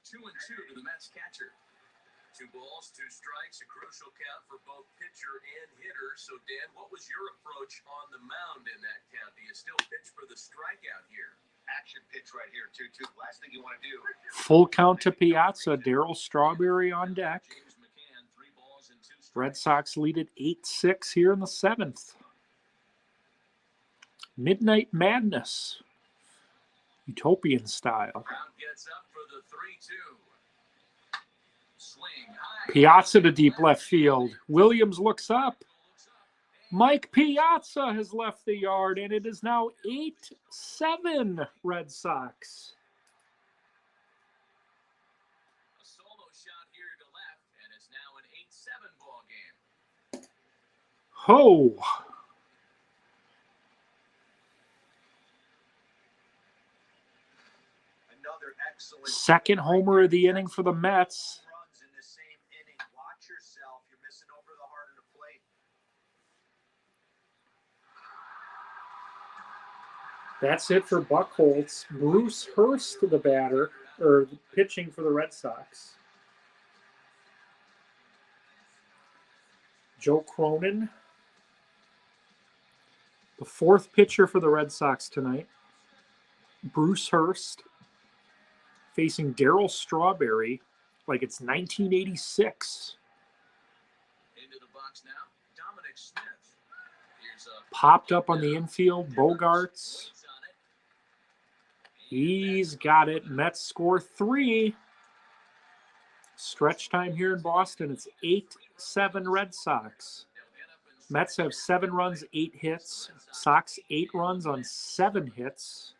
to the Mets catcher. 2 balls, 2 strikes, a crucial count for both pitcher and hitter. So, Dan, what was your approach on the mound in that count? Do you still pitch for the strikeout here? Action pitch right here, 2-2. Last thing you want to do. Full count to Piazza. Darryl Strawberry on deck. James McCann, 3 balls and 2 strikes. Red Sox lead at 8-6 here in the 7th. Midnight Madness. Utopian style. Crowd gets up for the 3-2. Swing high. Piazza to deep left field. Williams looks up. Mike Piazza has left the yard, and it is now 8-7 Red Sox. A solo shot here to left, and it's now an 8-7 ball game. Ho! Another excellent Second homer of the inning for the Mets. runs in the same inning. Watch yourself. You're missing over the heart of the plate. That's it for Buchholz. Bruce Hurst, the batter, or pitching for the Red Sox. Joe Cronin, the 4th pitcher for the Red Sox tonight. Bruce Hurst facing Darryl Strawberry like it's 1986. Into the box now, Dominic Smith. Here's a Popped up on the infield, Bogarts. waits on it. He's got it. Mets score 3. Stretch time here in Boston. It's 8-7 Red Sox. Mets have 7 runs, 8 hits. Sox 8 runs on 7 hits.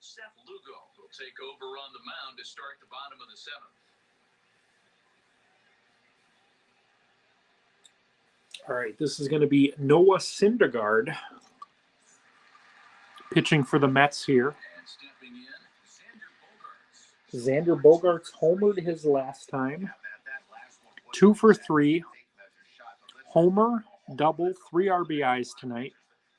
Seth Lugo will take over on the mound to start the bottom of the 7th. All right, this is going to be Noah Syndergaard pitching for the Mets here. And stepping in, Xander Bogaerts. Xander Bogarts homered his last time. 2 for 3. Homer, double, 3 RBIs tonight.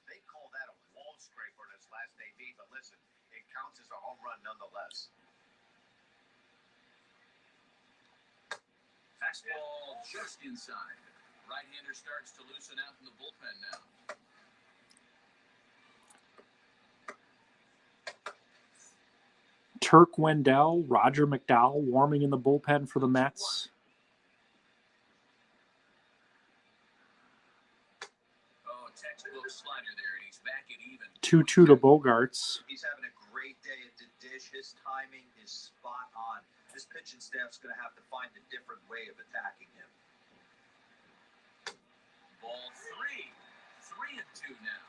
They call that a wall scraper in his last AB, but listen, it counts as a home run nonetheless. Fastball just inside. Right-hander starts to loosen out in the bullpen now. Turk Wendell, Roger McDowell warming in the bullpen for the Mets. Oh, textbook slider there, and he's back at even. 2-2 to Bogarts. He's having a great day at the dish. His timing is spot on. This pitching staff's going to have to find a different way of attacking him. Ball 3. 3-2 now.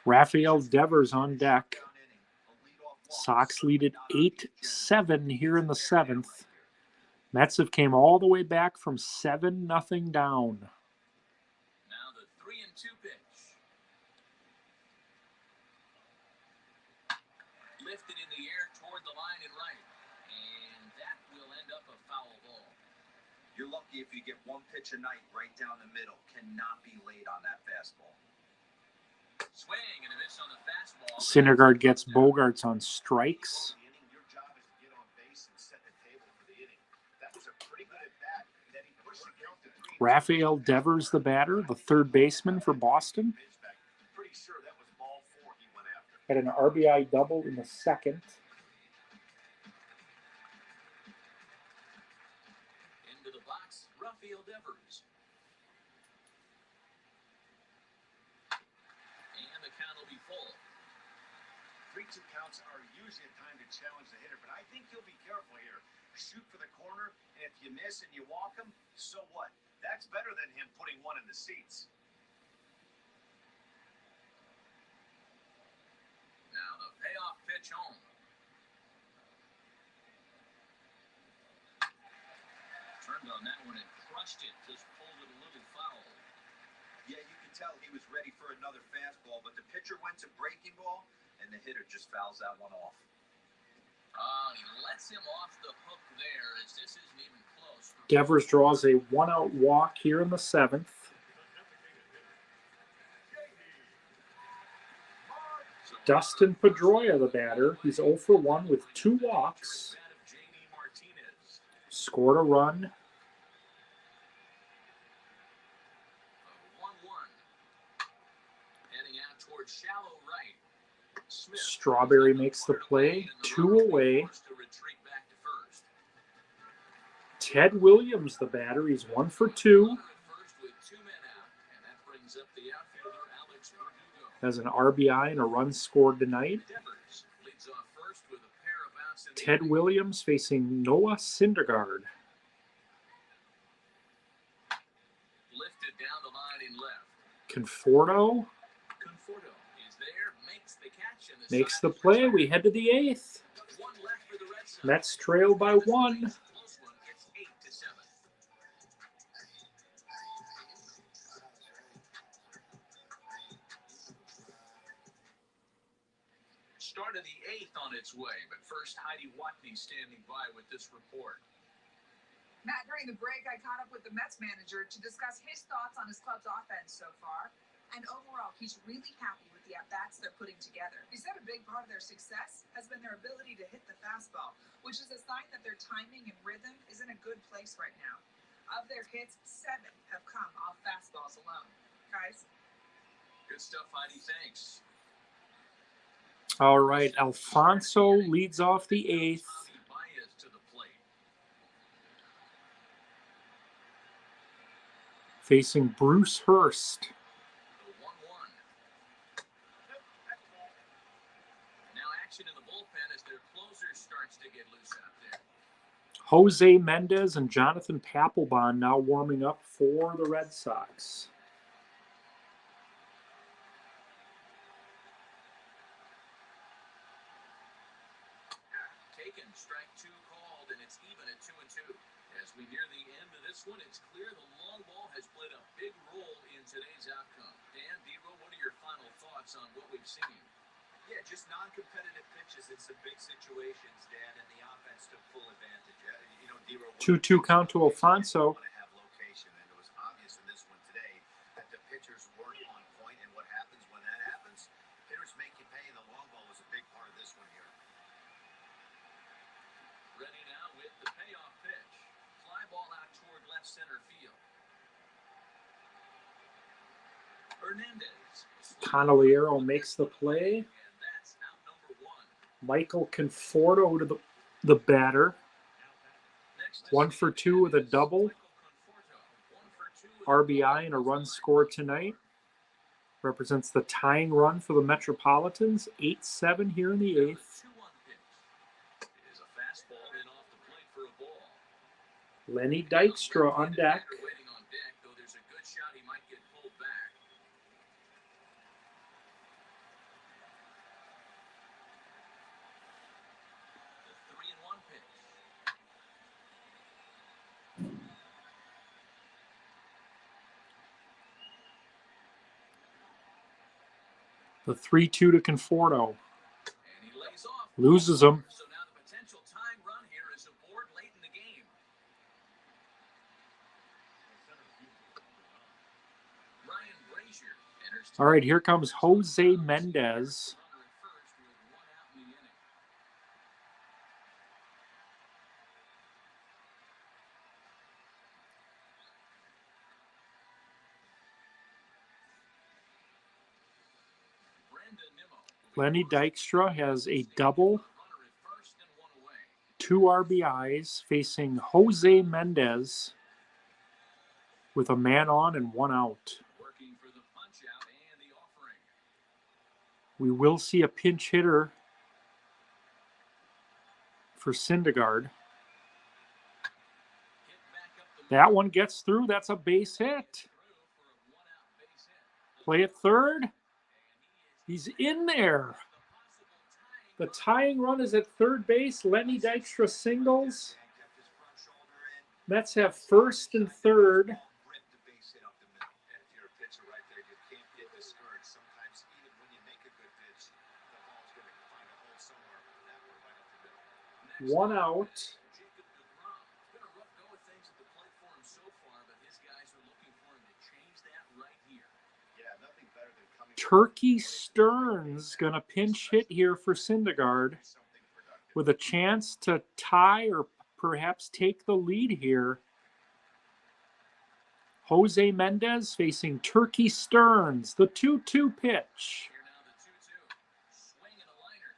Rafael Devers on deck. Down inning, a leadoff walk. Sox lead it 8-7 here in the 7th. Mets have came all the way back from 7-0 down. Now the 3-2 pitch. Lifted in the air toward the line and right. And that will end up a foul ball. You're lucky if you get one pitch a night right down the middle. Cannot be late on that fastball. Swing and a miss on the fastball. Syndergaard gets Bogarts on strikes. Your job is to get on base and set the table for the inning. That was a pretty good at bat. Then he pushed the count to 3. Rafael Devers, the batter, the third baseman for Boston, Pretty sure that was ball 4 he went after. had an RBI double in the 2nd. Into the box, Rafael Devers. And the count will be full. 3-2 counts are usually a time to challenge the hitter, but I think you'll be careful here. Shoot for the corner, and if you miss and you walk him, so what? That's better than him putting one in the seats. Now the payoff pitch home. Turned on that one and crushed it. Just pulled it a little foul. Yeah, you can tell he was ready for another fastball, but the pitcher went to breaking ball, and the hitter just fouls that one off. He lets him off the hook there as this isn't even close. Devers draws a 1-out walk here in the 7th. Dustin Pedroia, the batter. He's 0 for 1 with 2 walks. Scored a run. 1-1. Heading out towards shallow right. Smith. Strawberry makes the play. 2 away. Forced to retreat back to first. Ted Williams, the batter. He's 1 for 2. Runner at first with 2 men out, and that brings up the outfielder Alex Verdugo. Has an RBI and a run scored tonight. Devers leads off first with a pair of outs in the Ted inning. Williams facing Noah Syndergaard. Lifted down the line in left. Conforto Conforto is there, makes the catch, and makes the play. We head to the 8th. One left for the Red Sox. Mets trail by 1. Close one. It's 8-7. Start of the 8th on its way, but first Heidi Watney standing by with this report. Matt, during the break, I caught up with the Mets manager to discuss his thoughts on his club's offense so far. And overall, he's really happy with the at-bats they're putting together. He said a big part of their success has been their ability to hit the fastball, which is a sign that their timing and rhythm is in a good place right now. Of their hits, 7 have come off fastballs alone. Guys? Good stuff, Heidi. Thanks. All right, Alfonso leads off the eighth. Baez to the plate. Facing Bruce Hurst. The 1-1. Now action in the bullpen as their closer starts to get loose out there. Jose Mendez and Jonathan Papelbon now warming up for the Red Sox. Taken, strike two called, and it's even at 2-2. As we near the end of this one, it's clear the long ball has played a big role in today's outcome. Dan, Dero, what are your final thoughts on what we've seen? Yeah, just non-competitive pitches in some big situations, Dan, and the offense took full advantage. You know, Dero, 2-2 count to Alfonso. Want to have location, and it was obvious in this one today that the pitchers weren't on point. And what happens when that happens? Hitters make you pay, and the long ball was a big part of this one here. Ready now with the payoff pitch. Fly ball out toward left center field. Hernandez. Cavaliero makes the play. And that's out number one. Michael Conforto to the batter. Next is 1 for 2 with a double. Michael Conforto. 1 for 2 with a RBI and a run scored tonight. Represents the tying run for the Metropolitans. 8-7 here in the 8th. 2-1 pitch. It is a fastball in off the plate for a ball. Lenny Dykstra on deck. Waiting on deck, though there's a good shot he might get pulled back. The 3-1 pitch. The 3-2 to Conforto. And he lays off. Loses him. So now the potential tying run here is aboard late in the game. Ryan Brazier enters. All right, here comes Jose Mendez. Runner at first with 1 out in the inning. Brandon Nimmo. Lenny Dykstra has a double, Runner at first and 1 away. 2 RBIs, facing Jose Mendez with a man on and 1 out. Working for the punch out and the offering. We will see a pinch hitter for Syndergaard. Hit back up the That one gets through. That's a base hit. through for a 1-out base hit. Play at third. He's in there. The tying run is at third base. Lenny Dykstra singles. kept his front shoulder in, Mets have first and third. ripped the base hit up the middle. And if you're a pitcher right there, you can't get discouraged. Sometimes even when you make a good pitch, the ball's going to find a hole somewhere. That one right up the middle. 1 out. Jacob DeGrom. It's been a rough go of things at the plate for him so far, but his guys are looking for him to change that right here. Yeah, nothing better than coming. Turkey Stearns gonna pinch hit here for Syndergaard Something productive. with a chance to tie or perhaps take the lead here. Jose Mendez facing Turkey Stearns. The 2-2 pitch. Here now the 2-2. Swing and a liner.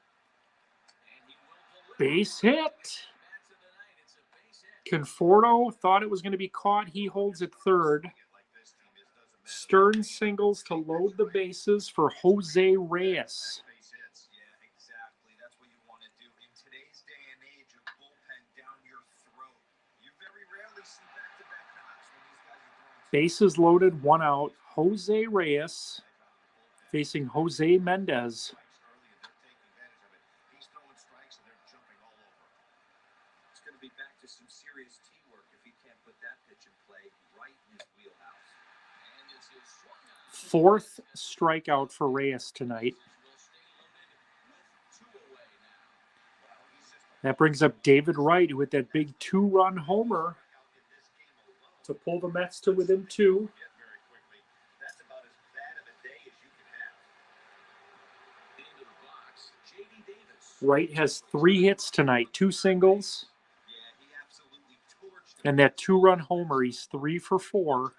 And he will deliver. Base hit. Bats of the night. It's a base hit. Conforto thought it was going to be caught. He holds it third. Like this team, it doesn't matter. Stearns singles to load the bases for Jose Reyes. Base hits. Yeah, exactly. That's what you want to do. In today's day and age of bullpen down your throat, you very rarely see back-to-back knocks when these guys are throwing. Bases loaded, 1 out. Jose Reyes facing Jose Mendez. Strikes early, and they're taking advantage of it. He's throwing strikes, and they're jumping all over. It's going to be back to some serious teamwork if he can't put that pitch in play right in his wheelhouse. And this is swung on. 4th strikeout for Reyes tonight. Will stay loaded with 2 away now. Well, he's just That brings up David Wright, who hit that big 2-run homer out in this game alone. to pull the Mets to within 2. Get very quickly. That's about as bad of a day as you can have. Into the box. J.D. Davis. Wright has 3 hits tonight, 2 singles, Yeah, he absolutely torched him. and that 2-run homer. He's 3 for 4. No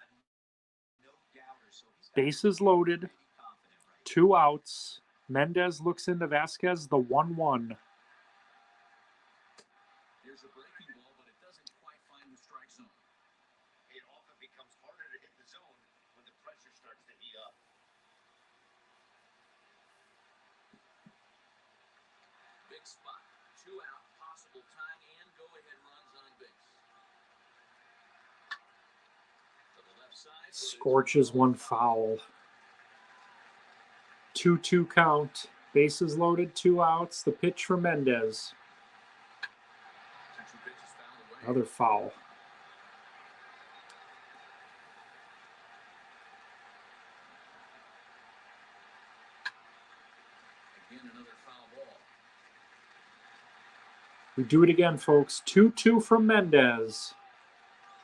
doubter, so he's got Bases loaded, to be confident right 2 outs. Mendez looks into Vasquez, the 1-1. Here's a breaking ball, but it doesn't quite find the strike zone. It often becomes harder to hit the zone when the pressure starts to heat up. Big spot. 2 out, possible tying and go-ahead runs on base. To the left side. but it's Scorches one foul. 2-2 count. Bases loaded, 2 outs. The pitch for Mendez. 2 pitches fouled away. Another foul. Again, another foul ball. We do it again, folks. 2-2 from Mendez.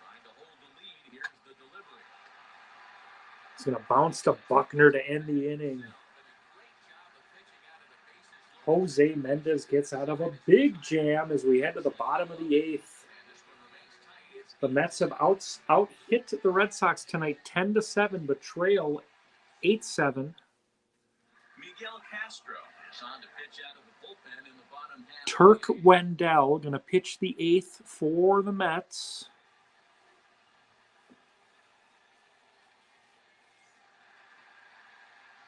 Trying to hold the lead. Here's the delivery. It's going to bounce to Buckner to end the inning. Been a great job of pitching out of the bases loaded. Jose Mendez gets out of a big jam as we head to the bottom of the 8th. And this one remains tight. It's The Mets have out hit the Red Sox tonight 10-7, but trail 8-7. Miguel Castro is on to pitch out of the bullpen in the bottom half. Turk Wendell going to pitch the 8th for the Mets.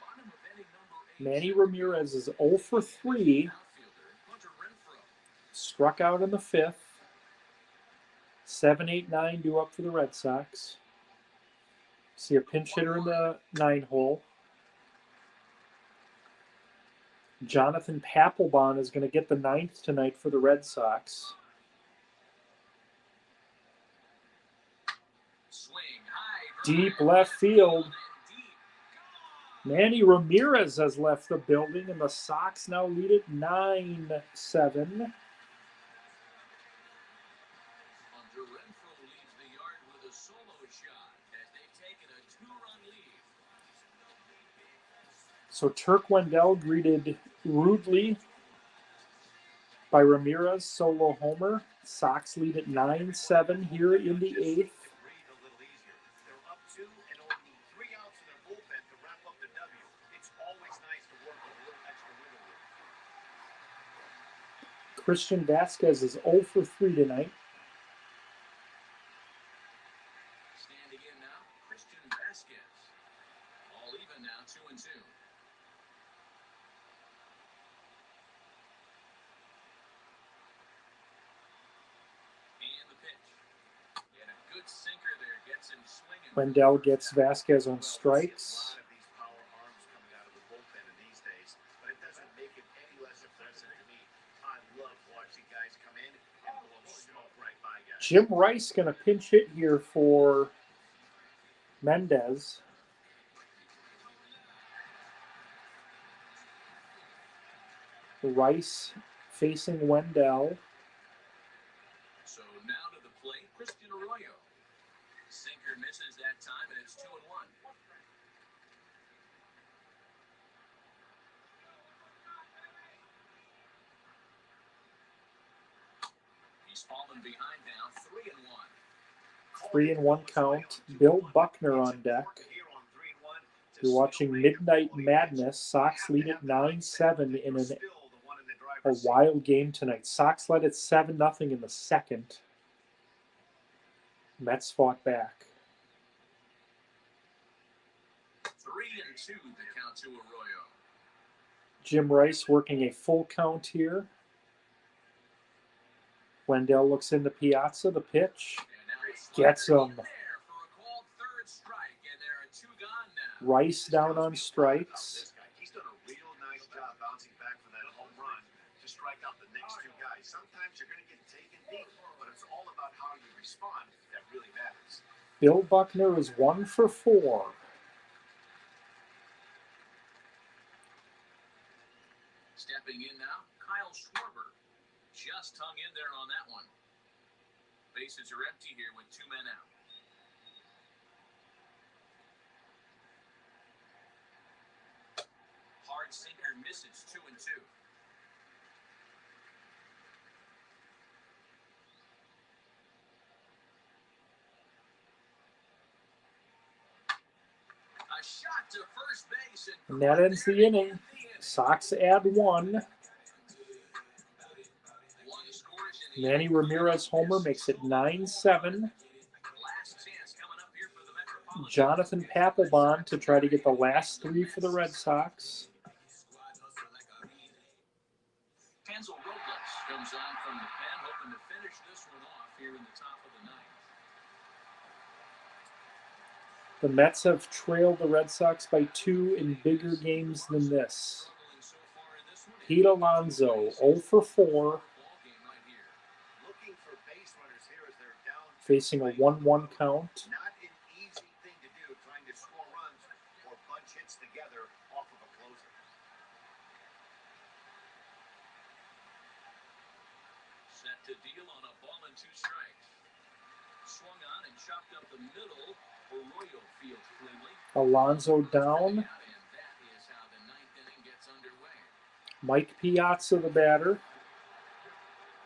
Bottom of inning number 8. Manny Ramirez is 0 for 3. Outfielder Hunter Renfroe. Struck out in the 5th. 7, 8, 9 due up for the Red Sox. See a pinch hitter in the 9 hole. Jonathan Papelbon is going to get the 9th tonight for the Red Sox. Swing high. Deep left field. And deep. Gone. Manny Ramirez has left the building, and the Sox now lead it 9-7. Hunter Renfroe leaves the yard with a solo shot as they've taken a 2-run lead. So Turk Wendell greeted rudely by Ramirez, solo homer. Sox lead at 9-7 here in the 8th. Breathe a little easier. They're up 2 and only 3 outs in their bullpen to wrap up the W. It's always nice to work with a little extra wiggle room. Christian Vasquez is 0 for 3 tonight. Standing in now, Christian Vasquez. All even now, 2-2. And the pitch. And a good sinker there gets him swinging. Wendell gets Vasquez on Well, we see strikes. a lot of these power arms coming out of the bullpen in these days, but it doesn't make it any less impressive to me. I love watching guys come in and blow smoke right by guys. Jim Rice going to pinch hit here for Mendez. Rice facing Wendell. So now to the plate, Christian Arroyo. Sinker misses that time, and it's 2-1. He's fallen behind now, 3-1. 3-1 count. Bill Buckner on deck. You're watching Midnight Madness. Sox lead at 9-7 in a wild game tonight. Sox led at 7-0 in the second. Mets fought back. 3-2, the count to Arroyo. Jim Rice working a full count here. Wendell looks into Piazza, the pitch. And now it's Gets slider him. in there for a called third strike, and there are 2 gone now. Rice down on strikes. He's done a real nice job bouncing back from that home run to strike out the next 2 guys. Sometimes you're going to get taken deep, but it's all about how you respond that really matters. Bill Buckner is 1 for 4. Stepping in now, Kyle Schwarber. Just hung in there on that one. Bases are empty here with 2 men out. Hard sinker misses, 2-2. A shot to first base, And that ends the inning. Sox add one. Manny Ramirez homer makes it 9-7. Jonathan Papelbon to try to get the last three for the Red Sox. Hansel Robles comes on from the pen, hoping to finish this one off here in the top of the ninth. The Mets have trailed the Red Sox by 2 in bigger games than this. Pete Alonso, 0 for 4, Looking for base runners here as they're down. facing a 1-1 count. Not an easy thing to do, trying to score runs or bunch hits together off of a closer. Set to deal on a ball and 2 strikes. Swung on and chopped up the middle. Arroyo fields cleanly. Alonso down. And that is how the ninth inning gets underway. Mike Piazza, the batter.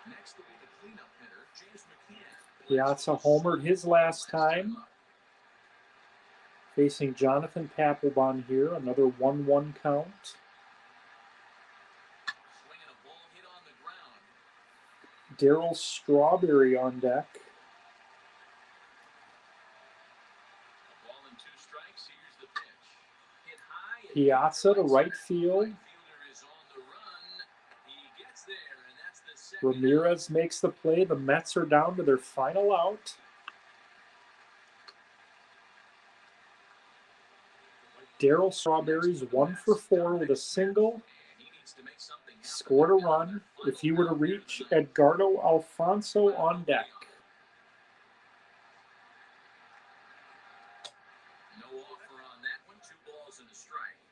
Next will be the cleanup hitter, James McCann. Piazza homered his last time. Facing Jonathan Papelbon here, another 1-1 count. Swinging a ball hit on the ground. Darryl Strawberry on deck. A ball and 2 strikes. Here's the pitch. Hit high. and Piazza to right field. Right fielder is on the run. He gets there, and that's the second. Ramirez makes the play. The Mets are down to their final out. Darryl Strawberry's 1 for 4 with a single. And he needs to make something happen. Scored a run. If he were to reach, Edgardo Alfonso on deck. No offer on that one. 2 balls and a strike.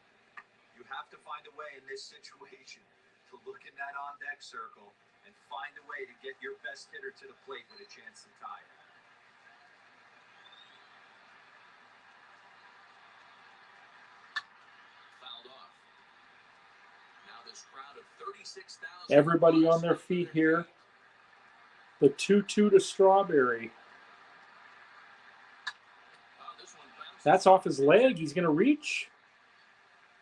You have to find a way in this situation to look in that on-deck circle and find a way to get your best hitter to the plate with a chance to tie it. Fouled off. Now this crowd of 36,000. Everybody on their feet here. The 2-2 to Strawberry. This one bounces. That's off his leg. He's going to reach.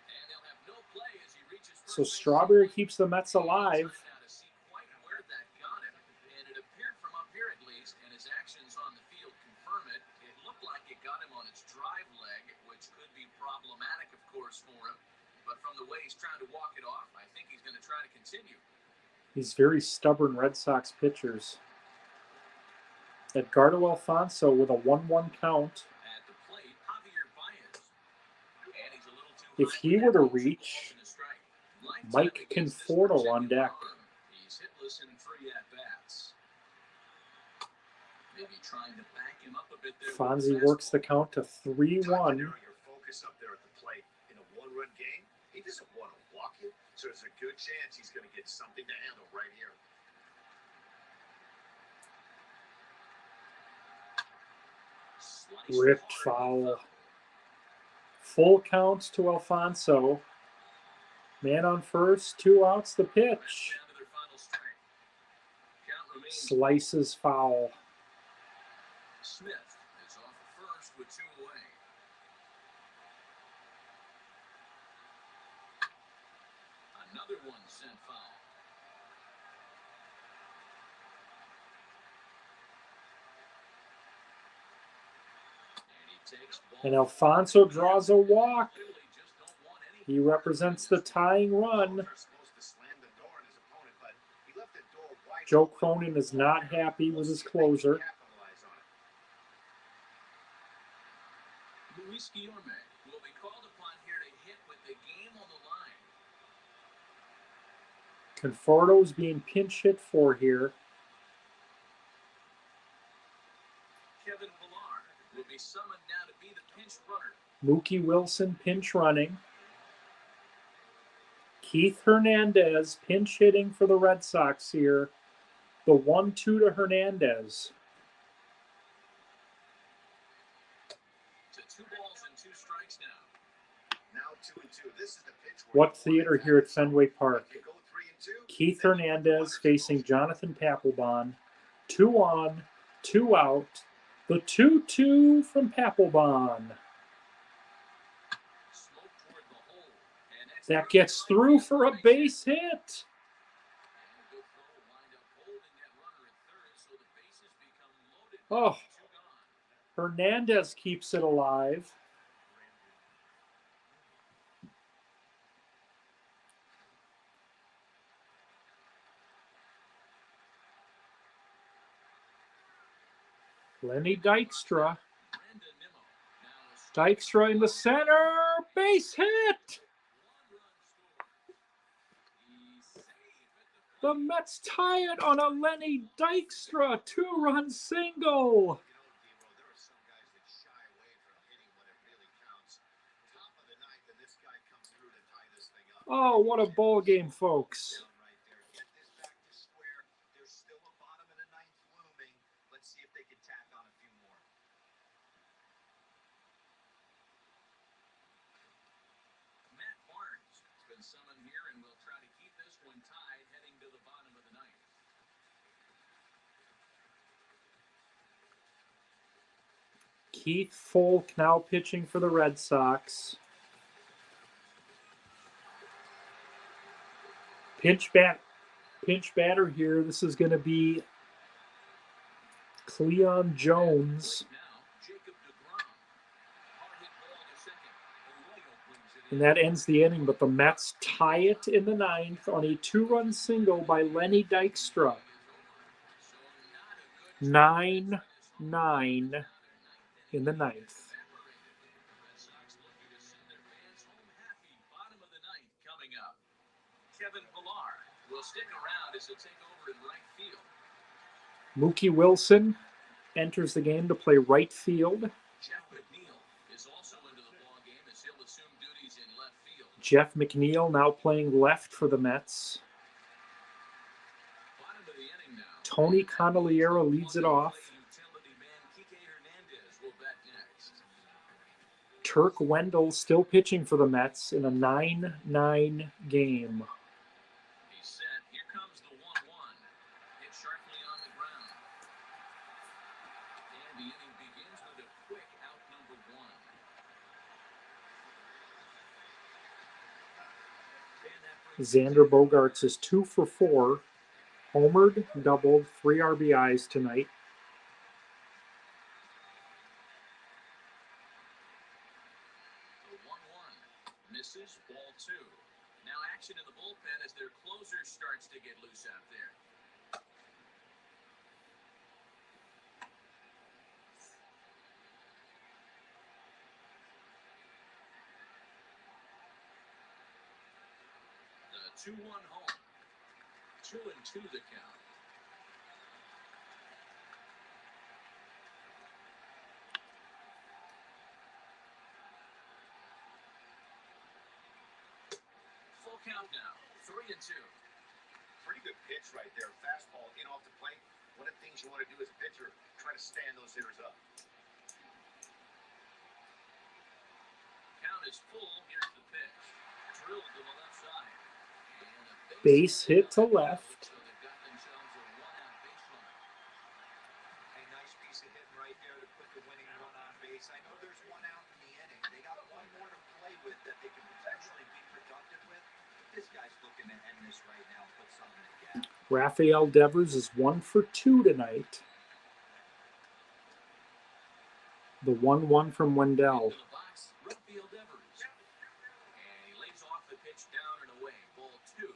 And they'll have no play as he reaches first So base. Strawberry keeps the Mets alive. Now to see quite where that got him. And it appeared from up here at least, and his actions on the field confirm it. It looked like it got him on its drive leg, which could be problematic, of course, for him. But from the way he's trying to walk it off, I think he's going to try to continue. These very stubborn Red Sox pitchers. Edgardo Alfonso with a 1-1 count. At the plate, Javier Baez. And he's a little too If high he for were that to one. 2 reach, balls and a strike. Lifetime Mike against this Conforto Virginia on deck. arm. He's hitless in 3 at-bats. Maybe trying to back him up a bit there. with Fonzie the works the fastball. count to 3-1. Your focus up there at the plate in a one-run game. He doesn't want to walk you, so there's a good chance he's going to get something to handle right here. Sliced Ripped hard. foul. Full count to Alfonso. Man on first, 2 outs, the pitch. Down to their final strike. Count remains. Slices foul. Smith is off first with 2 away. Another one sent foul. And he takes ball. And Alfonso draws a walk. Clearly just don't want any He represents the tying run. They're supposed to slam the door on his opponent, but he left the door wide Joe open. Cronin is not happy with his We'll see if they can closer. capitalize on it. Luis Guillorme will be called upon here to hit with the game on the line. Conforto's being pinch hit for here. Kevin Pillar will be summoned now to be the pinch runner. Mookie Wilson pinch running. Keith Hernandez pinch hitting for the Red Sox here. The 1-2 to Hernandez. To 2 balls and 2 strikes now. Now 2-2. This is the pitch where What you want theater it. here at Fenway Park? If you go 3-2, Keith then you put the Hernandez runners facing closer. Jonathan Papelbon. 2 on, 2 out. The 2-2 from Papelbon. Smoke toward the hole. And That gets through for a base hit. And a good throw will wind up holding that runner at third, so the bases become loaded. Oh, Two gone. Hernandez keeps it alive. Lenny Dykstra. Brandon Nimmo. Now a strike. Dykstra in the center. Base hit. One-run score. He's safe at the The Mets tie it on a Lenny Dykstra 2-run single. There are some guys that shy away from hitting when it really counts. Top of the ninth, and this guy comes through to tie this thing up. Oh, what a ball game, folks. Right there. Get this back to square. There's still a bottom of the ninth looming. Let's see if they can tack on a few more. Matt Barnes has been summoned here and will try to keep this one tied heading to the bottom of the ninth. Keith Folk now pitching for the Red Sox. Pinch batter here. This is going to be Cleon Jones. Now, Jacob DeGrom. Hard hit ball to second. Arroyo brings it And in. that ends the inning, but the Mets tie it in the ninth on a 2-run single by Lenny Dykstra. So not a good 9-9 in the ninth. Red Sox looking to send their fans home happy. Bottom of the ninth coming up. Kevin Pillar will stick around as he'll take over in right field. Mookie Wilson enters the game to play right field. Jeff McNeil is also into the ball game as he'll assume duties in left field. Jeff McNeil now playing left for the Mets. Bottom of the inning now. Tony Candeliera leads it off. Utility man Kike Hernandez will bat next. Turk Wendell still pitching for the Mets in a 9-9 game. He's set. Here comes the 1-1. Hit sharply on the ground. And the inning begins with a quick out number one. Xander Bogaerts is 2 for 4. Homered, doubled, 3 RBIs tonight. The 1-1 misses, ball two. Now action in the bullpen as their closer starts to get loose out there. The 2-1 home. 2-2 the count. Full count now. 3-2. Pretty good pitch right there. Fastball in off the plate. One of the things you want to do as a pitcher, try to stand those hitters up. Count is full. Here's the pitch. Drilled to the left side. And a Base hit to left. So they've got themselves a one-out baseline. A nice piece of hitting right there to put the winning run on base. I know there's one out in the inning. They got one more to play with that they can potentially be productive with. This guy's looking to end this right now and put something in the gap. Rafael Devers is 1 for 2 tonight. The 1-1 from Wendell. Into the box, Rafael Devers. And he lays off the pitch down and away. Ball two.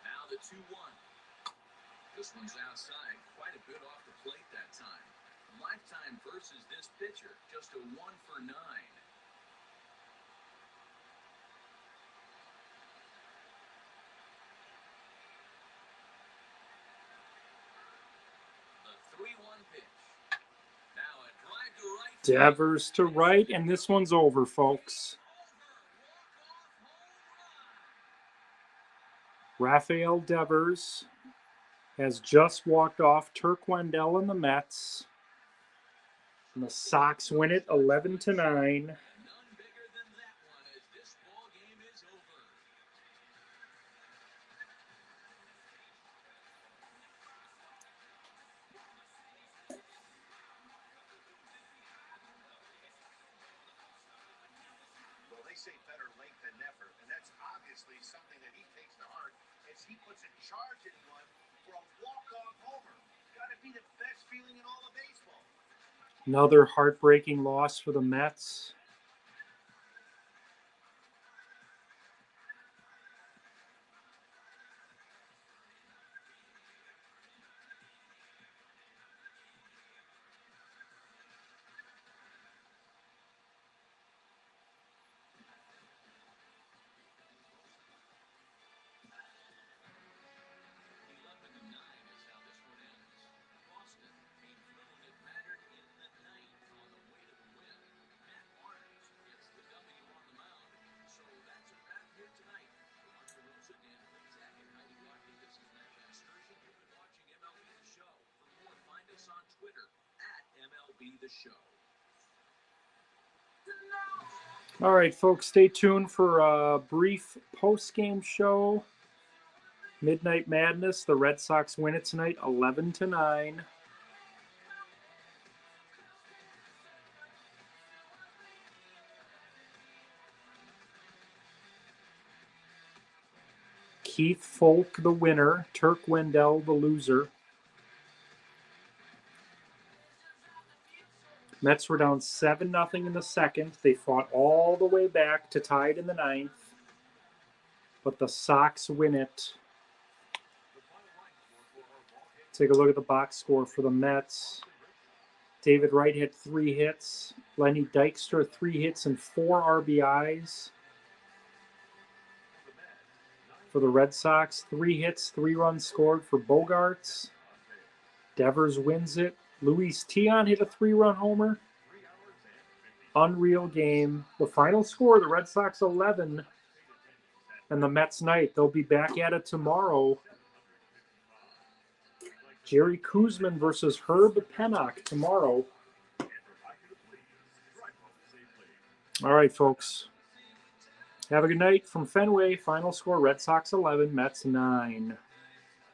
Now the 2-1. This one's outside, quite a bit off the plate that time. Lifetime versus this pitcher, just a 1 for 9. The 3-1 pitch. Now a drive to right. Devers to right, and this one's over, folks. Rafael Devers has just walked off Turk Wendell and the Mets. And the Sox win it 11-9. None bigger than that one as this ball game is over. obviously something that he takes to heart as he puts a charge in one for a walk-off homer. Got to be the best feeling in all of baseball. Another heartbreaking loss for the Mets. On Twitter @MLB The Show. All right, folks, stay tuned for a brief post-game show. Midnight Madness. The Red Sox win it tonight, 11-9. Keith Folk, the winner. Turk Wendell, the loser. Mets were down 7-0 in the second. They fought all the way back to tie it in the ninth. But the Sox win it. Take a look at the box score for the Mets. David Wright had 3 hits. Lenny Dykstra, 3 hits and 4 RBIs. For the Red Sox, 3 hits, 3 runs scored for Bogarts. Devers wins it. Luis Tion hit a 3-run homer. Unreal game. The final score, the Red Sox 11 and the Mets night. They'll be back at it tomorrow. Jerry Kuzman versus Herb Pennock tomorrow. All right, folks. Have a good night from Fenway. Final score, Red Sox 11, Mets 9.